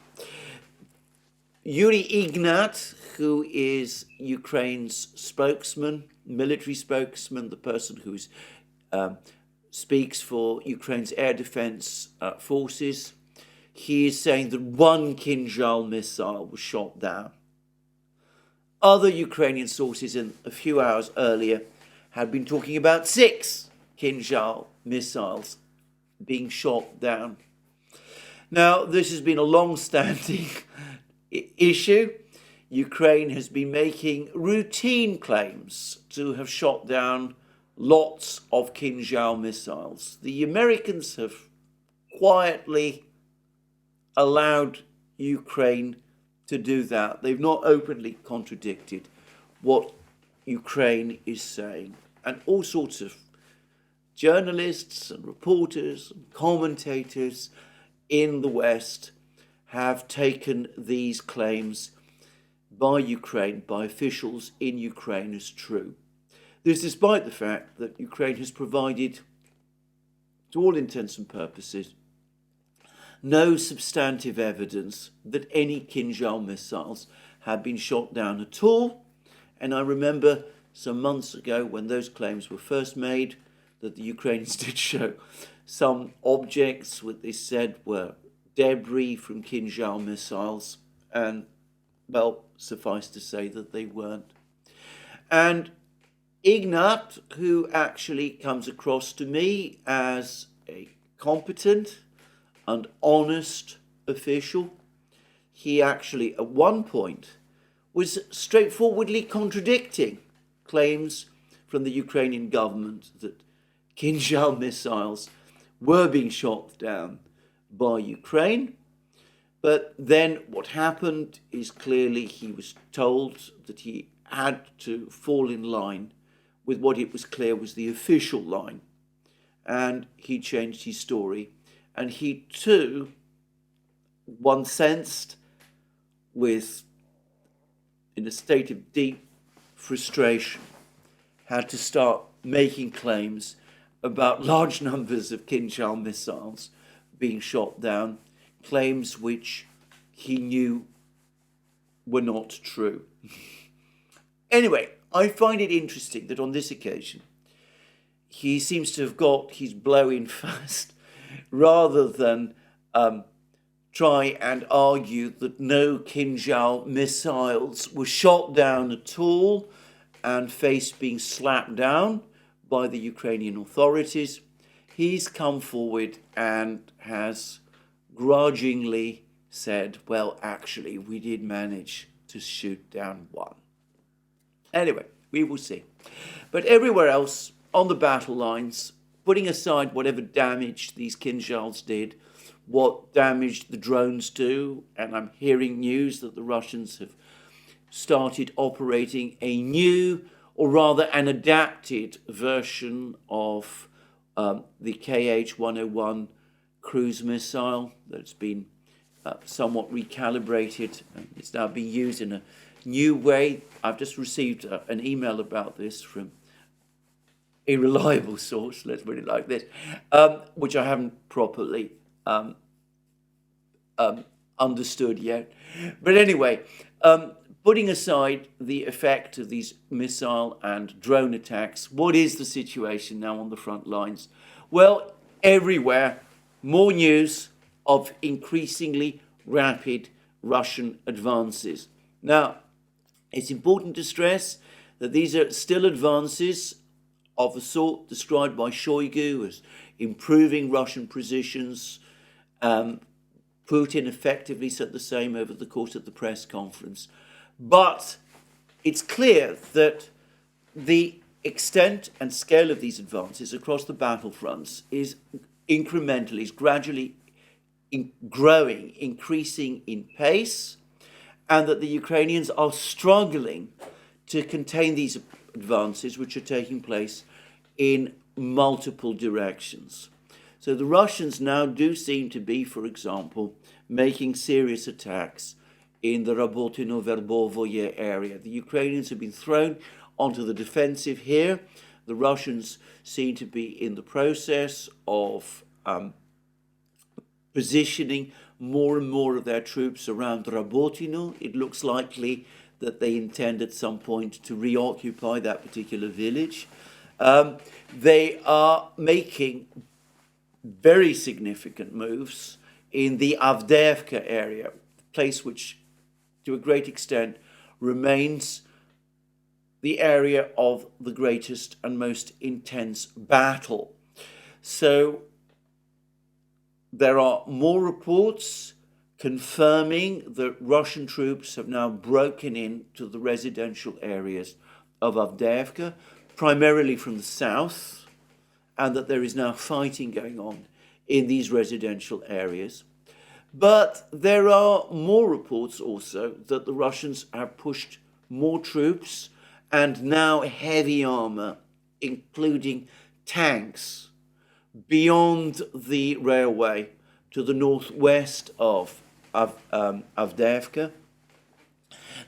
Yuri Ignat, who is Ukraine's spokesman, military spokesman, the person who speaks for Ukraine's air defense forces, he is saying that one Kinjal missile was shot down. Other Ukrainian sources in a few hours earlier had been talking about 6 Kinjal missiles being shot down. Now, this has been a long-standing issue. Ukraine has been making routine claims to have shot down lots of Kinjal missiles. The Americans have quietly allowed Ukraine to do that. They've not openly contradicted what Ukraine is saying. And all sorts of journalists and reporters and commentators in the West have taken these claims by Ukraine, by officials in Ukraine, as true. This despite the fact that Ukraine has provided, to all intents and purposes, no substantive evidence that any Kinjal missiles had been shot down at all. And I remember some months ago when those claims were first made that the Ukrainians did show some objects what they said were debris from Kinjal missiles, and, well, suffice to say that they weren't. And Ignat, who actually comes across to me as a competent and honest official, he actually at one point was straightforwardly contradicting claims from the Ukrainian government that Kinjal missiles were being shot down by Ukraine. But then what happened is clearly he was told that he had to fall in line with what it was clear was the official line. And he changed his story. And he too, one sensed, in a state of deep frustration, had to start making claims about large numbers of Kinjal missiles being shot down, claims which he knew were not true. Anyway, I find it interesting that on this occasion, he seems to have got his blow in first, rather than try and argue that no Kinjal missiles were shot down at all and faced being slapped down by the Ukrainian authorities, he's come forward and has grudgingly said, well, actually, we did manage to shoot down one. Anyway, we will see. But everywhere else on the battle lines, putting aside whatever damage these Kinjals did, what damage the drones do, and I'm hearing news that the Russians have started operating a new, or rather an adapted version of the KH-101 cruise missile that's been somewhat recalibrated. It's now being used in a new way. I've just received an email about this from a reliable source, let's put it like this, which I haven't properly understood yet. But anyway, putting aside the effect of these missile and drone attacks, what is the situation now on the front lines? Well, everywhere, more news of increasingly rapid Russian advances. Now, it's important to stress that these are still advances of the sort described by Shoigu as improving Russian positions. Putin effectively said the same over the course of the press conference. But it's clear that the extent and scale of these advances across the battlefronts is incrementally, is gradually growing, increasing in pace, and that the Ukrainians are struggling to contain these advances, which are taking place in multiple directions. So the Russians now do seem to be, for example, making serious attacks in the Rabotino-Verbovoye area. The Ukrainians have been thrown onto the defensive here. The Russians seem to be in the process of positioning more and more of their troops around Rabotino. It looks likely that they intend at some point to reoccupy that particular village. They are making very significant moves in the Avdiivka area, a place which to a great extent remains the area of the greatest and most intense battle. So there are more reports confirming that Russian troops have now broken into the residential areas of Avdiivka, primarily from the south, and that there is now fighting going on in these residential areas. But there are more reports also that the Russians have pushed more troops and now heavy armor, including tanks, beyond the railway to the northwest of Avdiivka,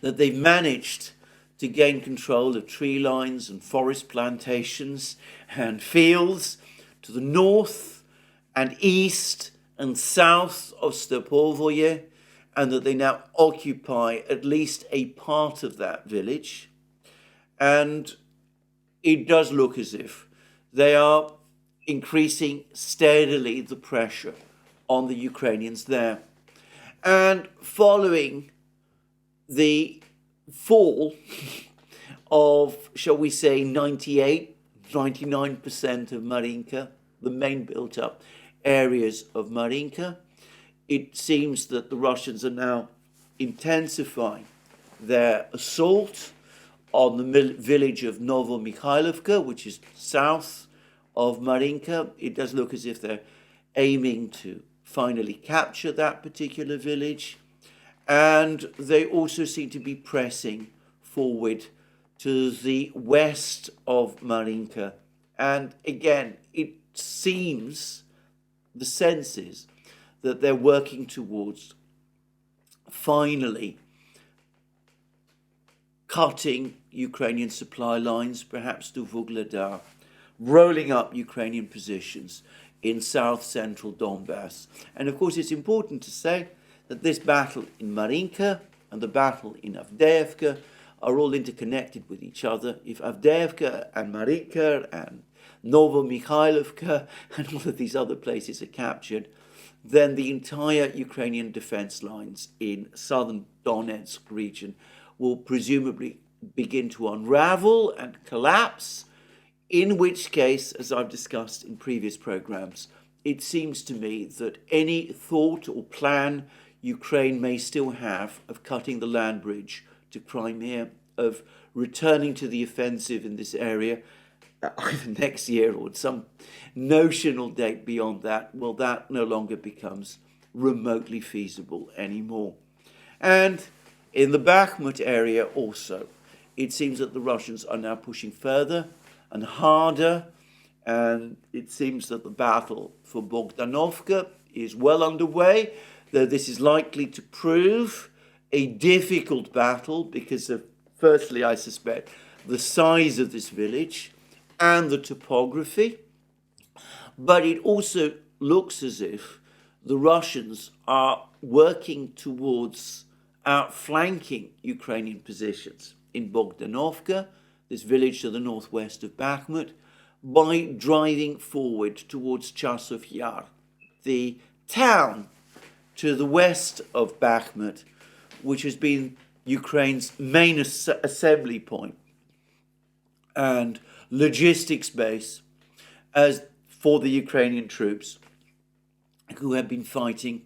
that they've managed to gain control of tree lines and forest plantations and fields to the north and east and south of Stepovoye, and that they now occupy at least a part of that village. And it does look as if they are increasing steadily the pressure on the Ukrainians there. And following the fall of, shall we say, 99% of Marinka, the main built-up areas of Marinka, it seems that the Russians are now intensifying their assault on the village of Novomikhailovka, which is south of Marinka. It does look as if they're aiming to finally capture that particular village. And they also seem to be pressing forward to the west of Marinka. And again, it seems, the sense is, that they're working towards finally cutting Ukrainian supply lines, perhaps to Vuhledar, rolling up Ukrainian positions in south-central Donbass. And of course, it's important to say that this battle in Marinka and the battle in Avdiivka are all interconnected with each other. If Avdiivka and Marinka and Novomikhailovka and all of these other places are captured, then the entire Ukrainian defense lines in southern Donetsk region will presumably begin to unravel and collapse, in which case, as I've discussed in previous programs, it seems to me that any thought or plan Ukraine may still have of cutting the land bridge to Crimea, of returning to the offensive in this area, either next year or at some notional date beyond that, well, that no longer becomes remotely feasible anymore. And in the Bakhmut area also, it seems that the Russians are now pushing further and harder, and it seems that the battle for Bogdanovka is well underway, though this is likely to prove a difficult battle because of, firstly, I suspect, the size of this village and the topography. But it also looks as if the Russians are working towards outflanking Ukrainian positions in Bogdanovka, this village to the northwest of Bakhmut, by driving forward towards Chasov Yar, the town to the west of Bakhmut, which has been Ukraine's main assembly point and logistics base as for the Ukrainian troops who have been fighting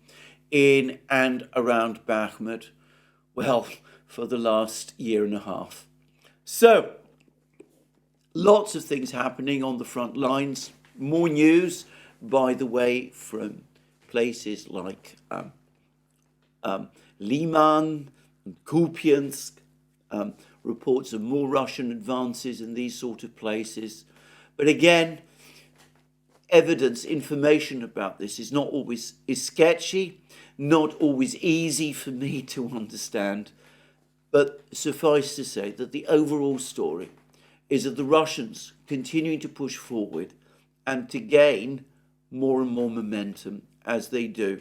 in and around Bakhmut, well, for the last year and a half. So, lots of things happening on the front lines. More news, by the way, from places like Liman and Kupiansk, reports of more Russian advances in these sort of places. But again, evidence, information about this is sketchy, not always easy for me to understand. But suffice to say that the overall story is that the Russians continuing to push forward and to gain more and more momentum as they do.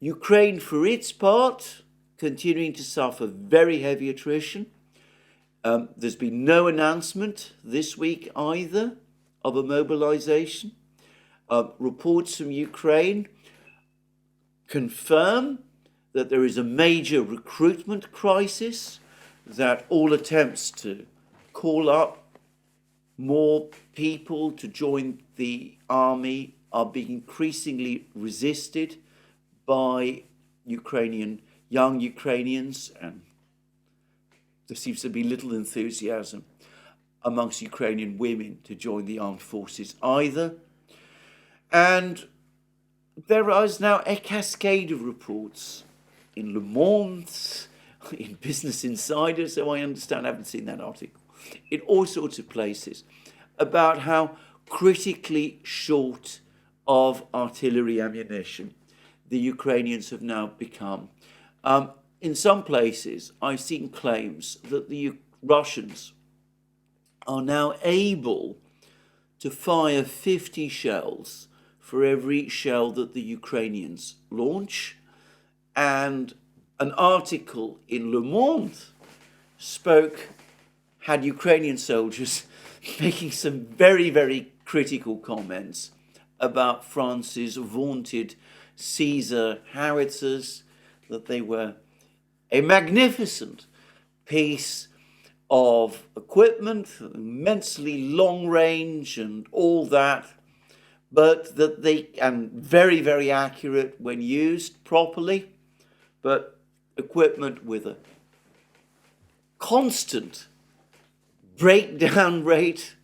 Ukraine, for its part, continuing to suffer very heavy attrition. There's been no announcement this week either of a mobilization. Reports from Ukraine confirm that there is a major recruitment crisis, that all attempts to call up more people to join the army are being increasingly resisted by young Ukrainians, and there seems to be little enthusiasm amongst Ukrainian women to join the armed forces either. And there is now a cascade of reports in Le Monde, in Business Insider, so I understand, I haven't seen that article, in all sorts of places, about how critically short of artillery ammunition the Ukrainians have now become. In some places, I've seen claims that the Russians are now able to fire 50 shells for every shell that the Ukrainians launch. And an article in Le Monde had Ukrainian soldiers making some very, very critical comments about France's vaunted Caesar howitzers, that they were a magnificent piece of equipment, immensely long range and all that, but that and very, very accurate when used properly, but equipment with a constant breakdown rate,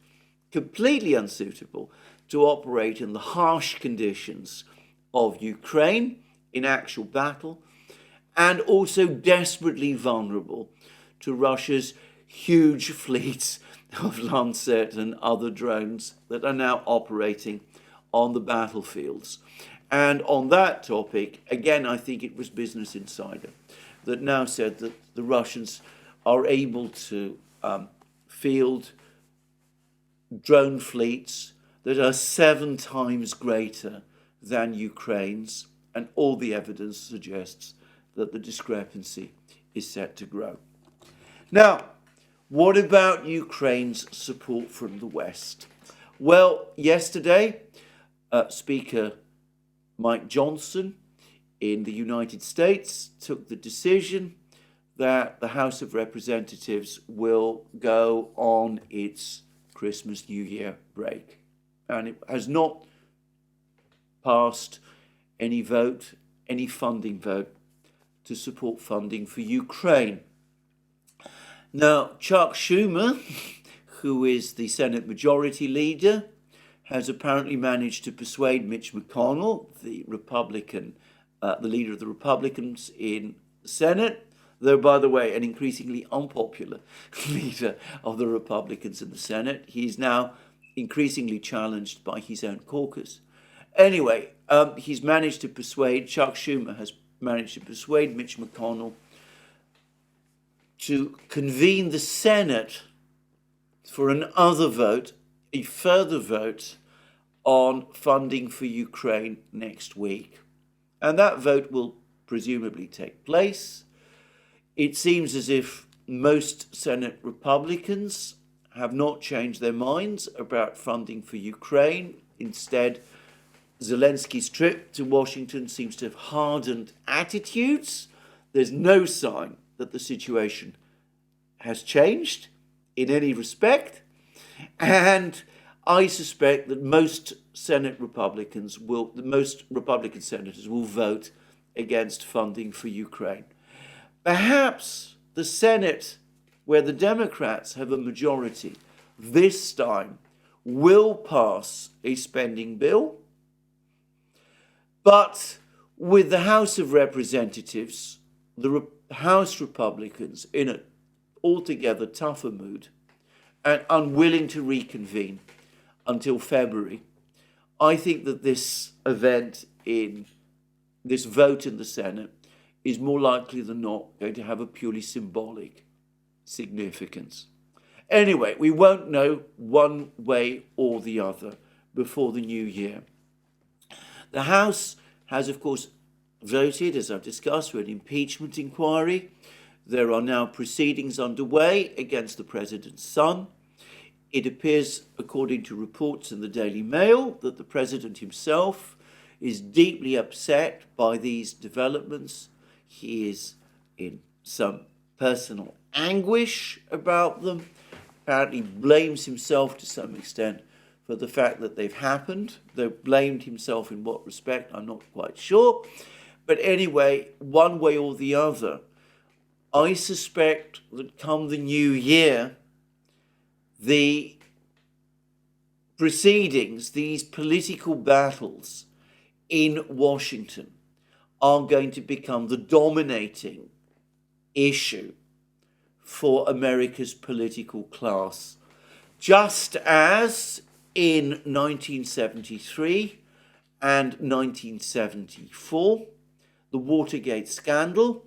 completely unsuitable to operate in the harsh conditions of Ukraine in actual battle, and also desperately vulnerable to Russia's huge fleets of Lancet and other drones that are now operating on the battlefields. And on that topic, again, I think it was Business Insider that now said that the Russians are able to field drone fleets that are 7 times greater than Ukraine's, and all the evidence suggests that the discrepancy is set to grow. Now, what about Ukraine's support from the West? Well, yesterday, Speaker Mike Johnson in the United States took the decision that the House of Representatives will go on its Christmas New Year break. And it has not passed any vote, any funding vote to support funding for Ukraine. Now, Chuck Schumer, who is the Senate Majority Leader, has apparently managed to persuade Mitch McConnell, the Republican, the leader of the Republicans in the Senate, though, by the way, an increasingly unpopular leader of the Republicans in the Senate. He's now increasingly challenged by his own caucus. Anyway, he's managed to persuade, Chuck Schumer has managed to persuade Mitch McConnell to convene the Senate for another vote, a further vote on funding for Ukraine next week. And that vote will presumably take place. It seems as if most Senate Republicans have not changed their minds about funding for Ukraine. Instead, Zelensky's trip to Washington seems to have hardened attitudes. There's no sign that the situation has changed in any respect. And I suspect that most Republican senators will vote against funding for Ukraine. Perhaps the Senate, where the Democrats have a majority, this time will pass a spending bill. But with the House of Representatives, the House Republicans in an altogether tougher mood and unwilling to reconvene until February, I think that this vote in the Senate is more likely than not going to have a purely symbolic significance. Anyway, we won't know one way or the other before the new year. The House has, of course, voted, as I've discussed, for an impeachment inquiry. There are now proceedings underway against the president's son. It appears, according to reports in the Daily Mail, that the president himself is deeply upset by these developments. He is in some personal anguish about them, apparently blames himself to some extent for the fact that they've happened. Though blamed himself in what respect, I'm not quite sure. But anyway, one way or the other, I suspect that come the new year, the proceedings, these political battles in Washington are going to become the dominating issue for America's political class. Just as in 1973 and 1974, the Watergate scandal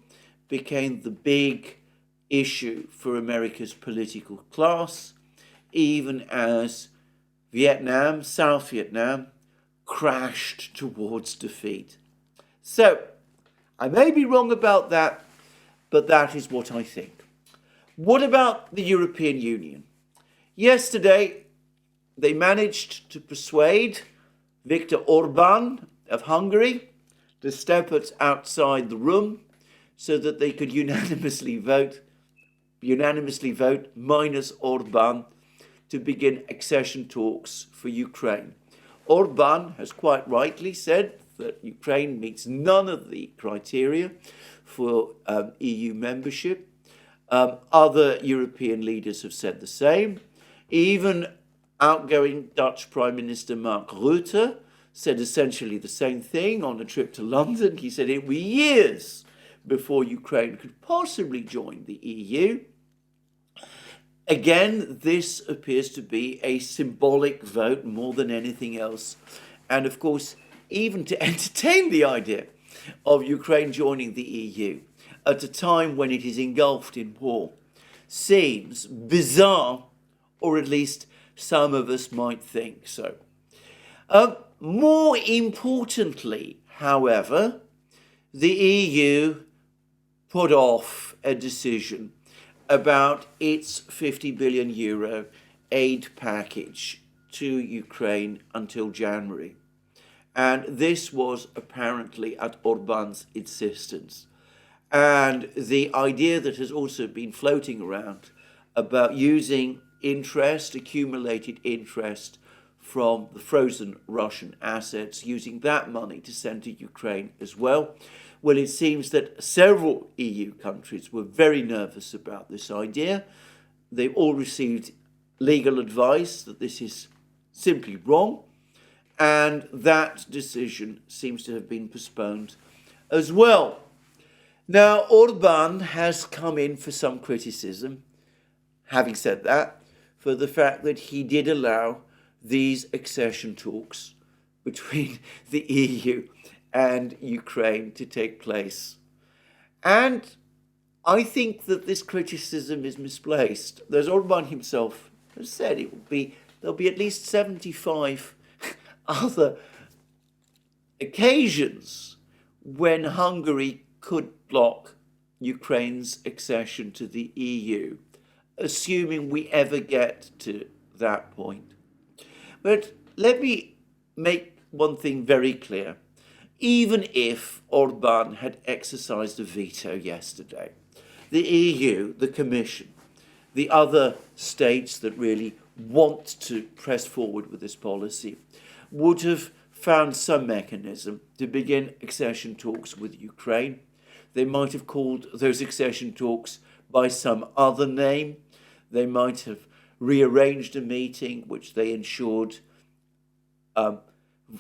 became the big issue for America's political class, even as Vietnam, South Vietnam, crashed towards defeat. So, I may be wrong about that, but that is what I think. What about the European Union? Yesterday, they managed to persuade Viktor Orban of Hungary to step outside the room so that they could unanimously vote minus Orban to begin accession talks for Ukraine. Orban has quite rightly said that Ukraine meets none of the criteria for EU membership. Other European leaders have said the same. Even outgoing Dutch Prime Minister Mark Rutte said essentially the same thing on a trip to London. He said it would be years before Ukraine could possibly join the EU. Again, this appears to be a symbolic vote more than anything else. And of course, even to entertain the idea of Ukraine joining the EU at a time when it is engulfed in war seems bizarre, or at least some of us might think so. More importantly, however, the EU put off a decision about its 50 billion euro aid package to Ukraine until January. And this was apparently at Orban's insistence. And the idea that has also been floating around about using interest, accumulated interest from the frozen Russian assets, using that money to send to Ukraine as well. Well, it seems that several EU countries were very nervous about this idea. They've all received legal advice that this is simply wrong, and that decision seems to have been postponed as well. Now, Orban has come in for some criticism, having said that, for the fact that he did allow these accession talks between the EU and Ukraine to take place. And I think that this criticism is misplaced. As Orban himself has said, there'll be at least 75 other occasions when Hungary could block Ukraine's accession to the EU, assuming we ever get to that point. But let me make one thing very clear. Even if Orban had exercised a veto yesterday, the EU, the Commission, the other states that really want to press forward with this policy would have found some mechanism to begin accession talks with Ukraine. They might have called those accession talks by some other name. They might have rearranged a meeting which they ensured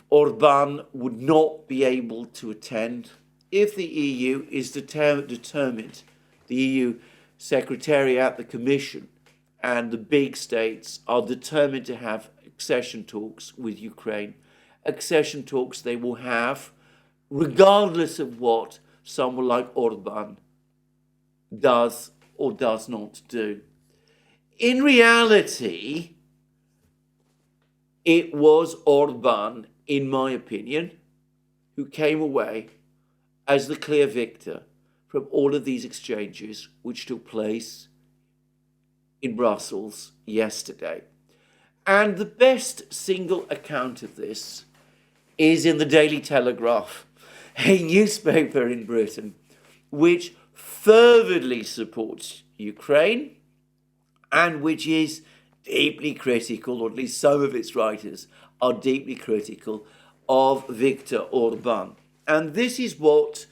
Orban would not be able to attend. If the EU is determined, the EU Secretariat, the Commission, and the big states are determined to have accession talks with Ukraine, accession talks they will have regardless of what someone like Orban does or does not do. In reality, it was Orban, in my opinion, who came away as the clear victor from all of these exchanges which took place in Brussels yesterday. And the best single account of this is in the Daily Telegraph, a newspaper in Britain which fervently supports Ukraine and which is deeply critical, or at least some of its writers are deeply critical of Viktor Orban. And this is what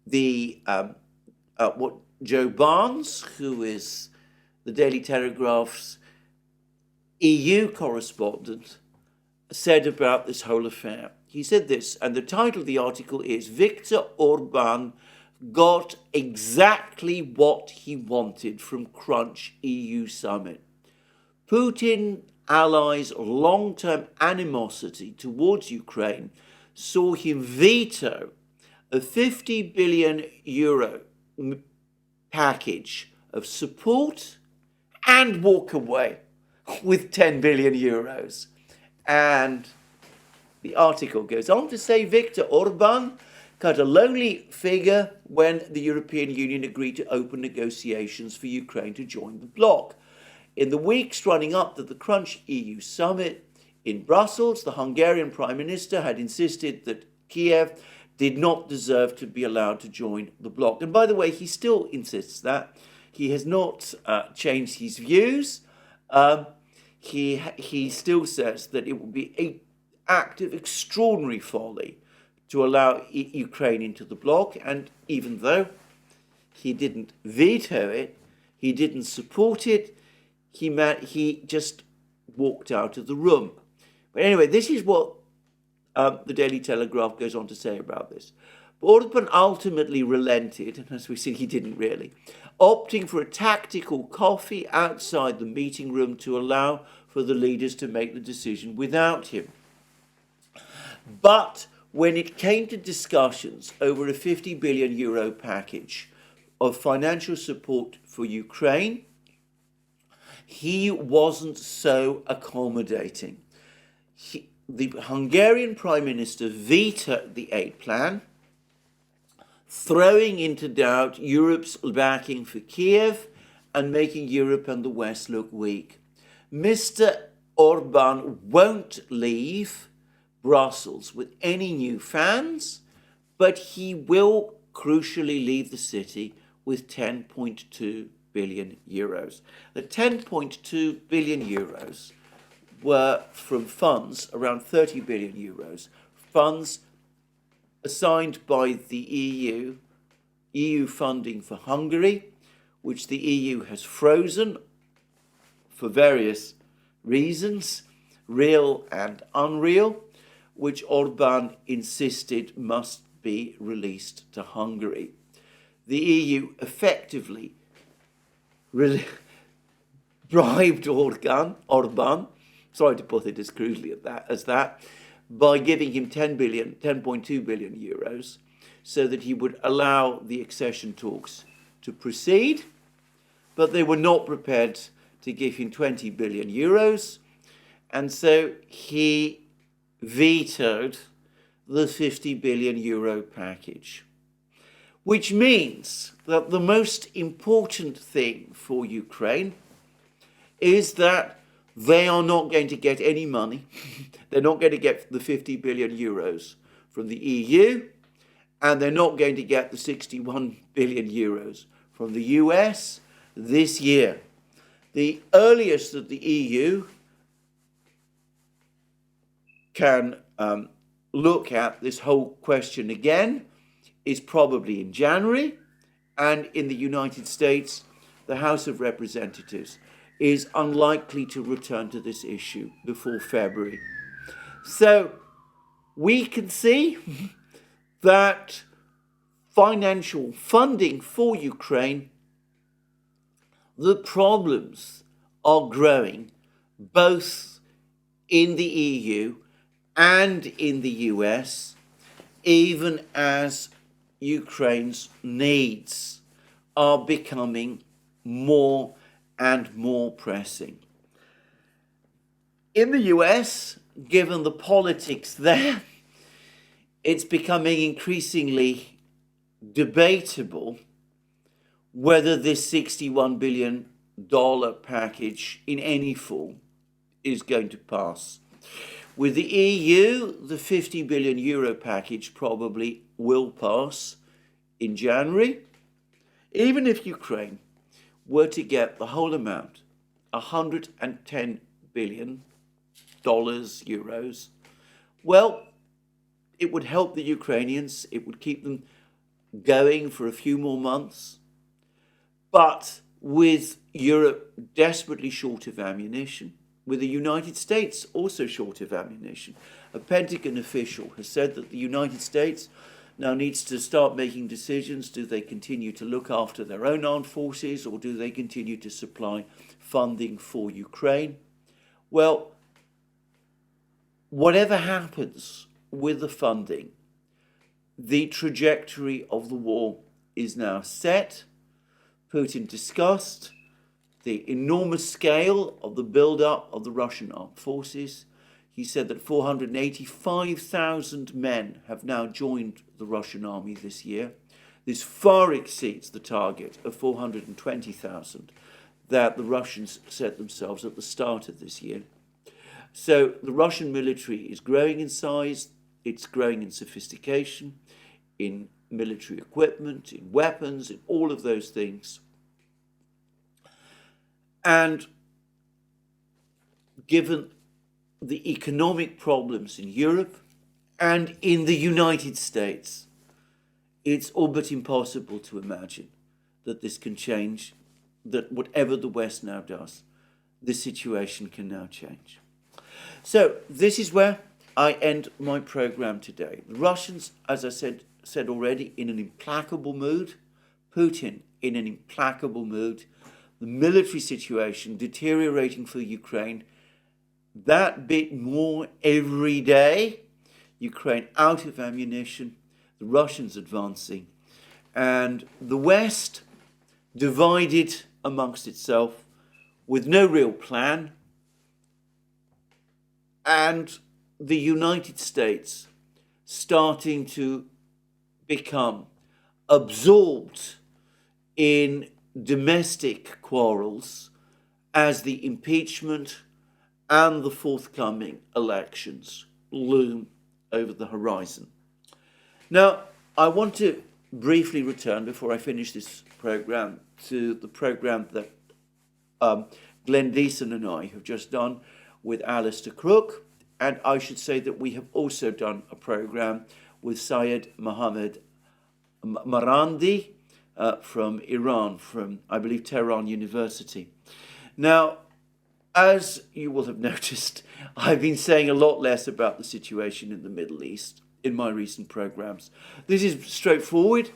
what Joe Barnes, who is the Daily Telegraph's EU correspondent, said about this whole affair. He said this, and the title of the article is Viktor Orban got exactly what he wanted from Crunch EU summit. Putin allies' long-term animosity towards Ukraine saw him veto a 50 billion euro package of support and walk away with 10 billion euros. And the article goes on to say Viktor Orban cut a lonely figure when the European Union agreed to open negotiations for Ukraine to join the bloc. In the weeks running up to the Crunch EU summit in Brussels, the Hungarian Prime Minister had insisted that Kiev did not deserve to be allowed to join the bloc. And by the way, he still insists that. He has not changed his views. He still says that it would be an act of extraordinary folly to allow Ukraine into the bloc. And even though he didn't veto it, he didn't support it, he just walked out of the room. But anyway, this is what the Daily Telegraph goes on to say about this. Orban ultimately relented, and as we see, he didn't really, opting for a tactical coffee outside the meeting room to allow for the leaders to make the decision without him. But when it came to discussions over a 50 billion euro package of financial support for Ukraine, he wasn't so accommodating. The Hungarian Prime Minister vetoed the aid plan, throwing into doubt Europe's backing for Kiev and making Europe and the West look weak. Mr. Orban won't leave, Brussels with any new fans, but he will crucially leave the city with 10.2 billion euros. The 10.2 billion euros were from funds, around 30 billion euros, funds assigned by the EU funding for Hungary, which the EU has frozen for various reasons, real and unreal, which Orban insisted must be released to Hungary. The EU effectively bribed Orban, sorry to put it as crudely as that, by giving him 10.2 billion euros, so that he would allow the accession talks to proceed, but they were not prepared to give him 20 billion euros, and so he vetoed the 50 billion euro package, which means that the most important thing for Ukraine is that they are not going to get any money. They're not going to get the 50 billion euros from the EU, and they're not going to get the 61 billion euros from the US this year. The earliest that the EU can look at this whole question again is probably in January, and in the United States, the House of Representatives is unlikely to return to this issue before February. So we can see that financial funding for Ukraine, the problems are growing both in the EU and in the US, even as Ukraine's needs are becoming more and more pressing. In the US, given the politics there, it's becoming increasingly debatable whether this $61 billion package in any form is going to pass. With the EU, the 50 billion euro package probably will pass in January. Even if Ukraine were to get the whole amount, $110 billion, euros, well, it would help the Ukrainians. It would keep them going for a few more months. But with Europe desperately short of ammunition, with the United States also short of ammunition, a Pentagon official has said that the United States now needs to start making decisions. Do they continue to look after their own armed forces, or do they continue to supply funding for Ukraine? Well, whatever happens with the funding, the trajectory of the war is now set. Putin discussed the enormous scale of the build-up of the Russian armed forces. He said that 485,000 men have now joined the Russian army this year. This far exceeds the target of 420,000 that the Russians set themselves at the start of this year. So the Russian military is growing in size, it's growing in sophistication, in military equipment, in weapons, in all of those things. And given the economic problems in Europe and in the United States, it's all but impossible to imagine that this can change, that whatever the West now does, the situation can now change. So this is where I end my program today. The Russians, as I said already, in an implacable mood. Putin in an implacable mood. The military situation deteriorating for Ukraine that bit more every day. Ukraine out of ammunition, the Russians advancing, and the West divided amongst itself with no real plan, and the United States starting to become absorbed in domestic quarrels as the impeachment and the forthcoming elections loom over the horizon. Now, I want to briefly return, before I finish this program, to the program that Glenn Deason and I have just done with Alistair Crook, and I should say that we have also done a program with Syed Mohammed Marandi from Iran, from, I believe, Tehran University. Now, as you will have noticed, I've been saying a lot less about the situation in the Middle East in my recent programs. This is straightforward.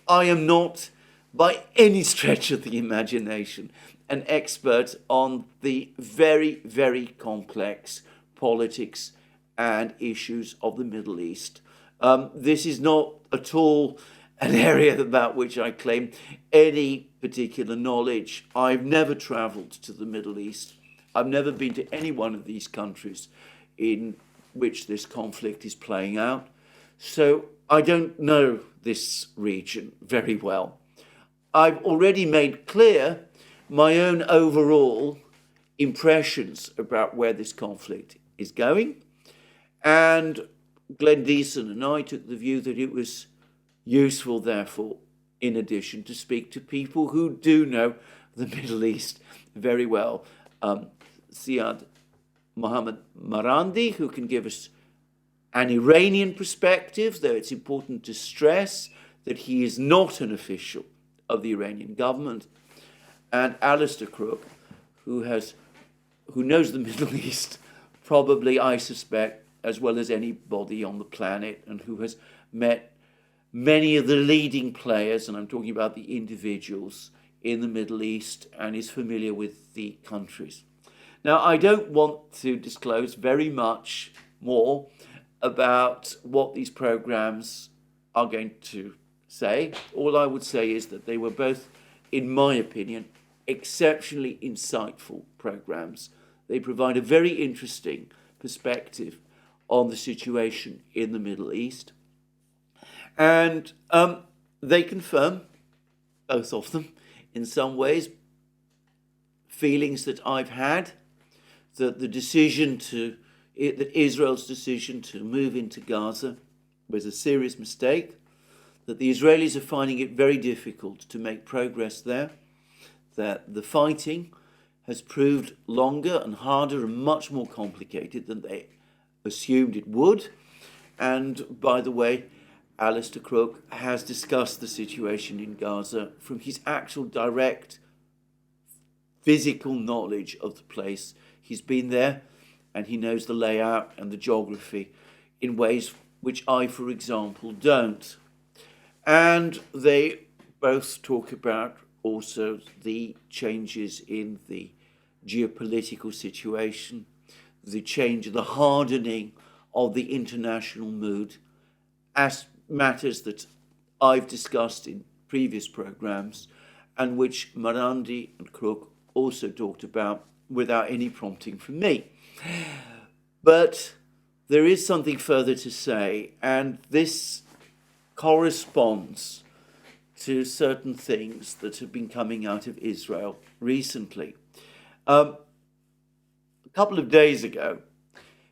I am not, by any stretch of the imagination, an expert on the very, very complex politics and issues of the Middle East. This is not at all an area about which I claim any particular knowledge. I've never traveled to the Middle East. I've never been to any one of these countries in which this conflict is playing out. So I don't know this region very well. I've already made clear my own overall impressions about where this conflict is going. And Glenn Deason and I took the view that it was useful, therefore, in addition, to speak to people who do know the Middle East very well. Syed Mohammed Marandi, who can give us an Iranian perspective, though it's important to stress that he is not an official of the Iranian government, and Alistair Crook, who knows the Middle East, probably, I suspect, as well as anybody on the planet, and who has met many of the leading players, and I'm talking about the individuals in the Middle East, and is familiar with the countries. Now, I don't want to disclose very much more about what these programs are going to say. All I would say is that they were both, in my opinion, exceptionally insightful programs. They provide a very interesting perspective on the situation in the Middle East. And they confirm, both of them, in some ways, feelings that I've had, that that Israel's decision to move into Gaza was a serious mistake, that the Israelis are finding it very difficult to make progress there, that the fighting has proved longer and harder and much more complicated than they assumed it would. And by the way, Alistair Crook has discussed the situation in Gaza from his actual direct physical knowledge of the place. He's been there and he knows the layout and the geography in ways which I, for example, don't. And they both talk about also the changes in the geopolitical situation, the hardening of the international mood, as matters that I've discussed in previous programs and which Marandi and Crook also talked about without any prompting from me. But there is something further to say, and this corresponds to certain things that have been coming out of Israel recently. A couple of days ago,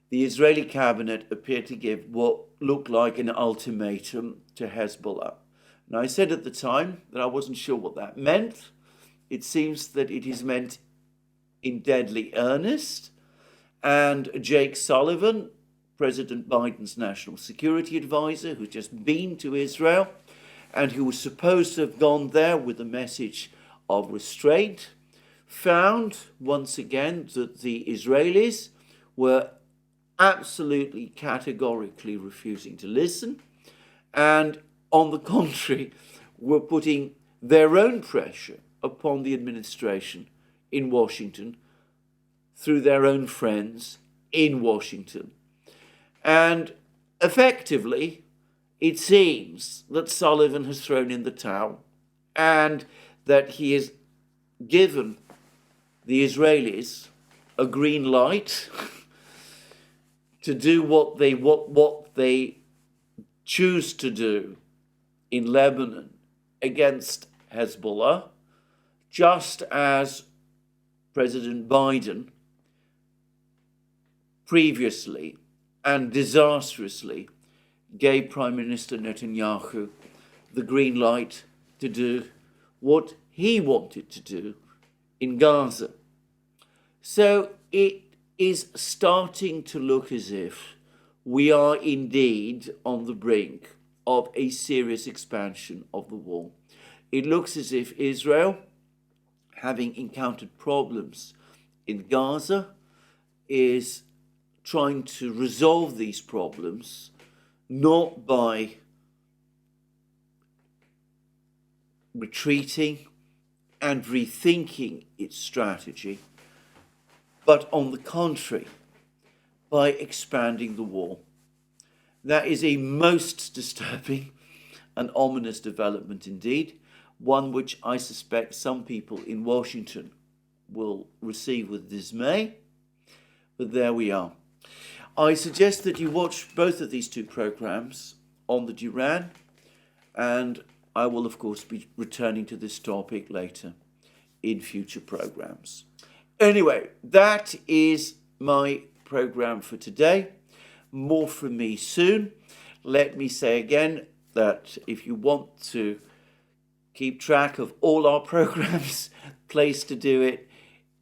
the Israeli cabinet appeared to give what looked like an ultimatum to Hezbollah. And I said at the time that I wasn't sure what that meant. It seems that it is meant in deadly earnest. And Jake Sullivan, President Biden's national security advisor, who's just been to Israel and who was supposed to have gone there with a message of restraint, found once again that the Israelis were absolutely categorically refusing to listen, and on the contrary, were putting their own pressure upon the administration in Washington through their own friends in Washington. And effectively, it seems that Sullivan has thrown in the towel and that he has given the Israelis a green light to do what they choose to do in Lebanon against Hezbollah, just as President Biden previously and disastrously gave Prime Minister Netanyahu the green light to do what he wanted to do in Gaza. So it is starting to look as if we are indeed on the brink of a serious expansion of the war. It looks as if Israel, having encountered problems in Gaza, is trying to resolve these problems not by retreating and rethinking its strategy, but on the contrary, by expanding the war. That is a most disturbing and ominous development indeed, one which I suspect some people in Washington will receive with dismay, but there we are. I suggest that you watch both of these two programs on the Duran, and I will of course be returning to this topic later in future programs. Anyway, that is my program for today. More from me soon. Let me say again that if you want to keep track of all our programs, place to do it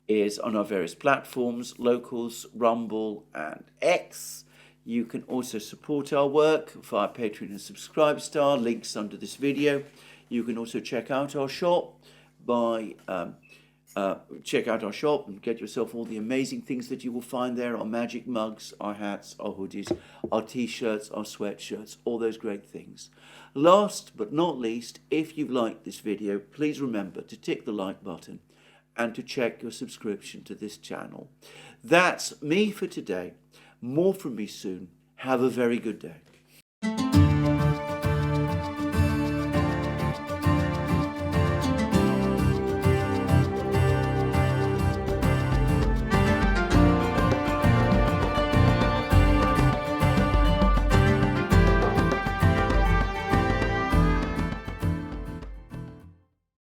is on our various platforms, Locals, Rumble and X. You can also support our work via Patreon and Subscribestar, links under this video. You can also check out our shop and get yourself all the amazing things that you will find there, our magic mugs, our hats, our hoodies, our t-shirts, our sweatshirts, all those great things. Last but not least, if you've liked this video, please remember to tick the like button and to check your subscription to this channel. That's me for today. More from me soon. Have a very good day.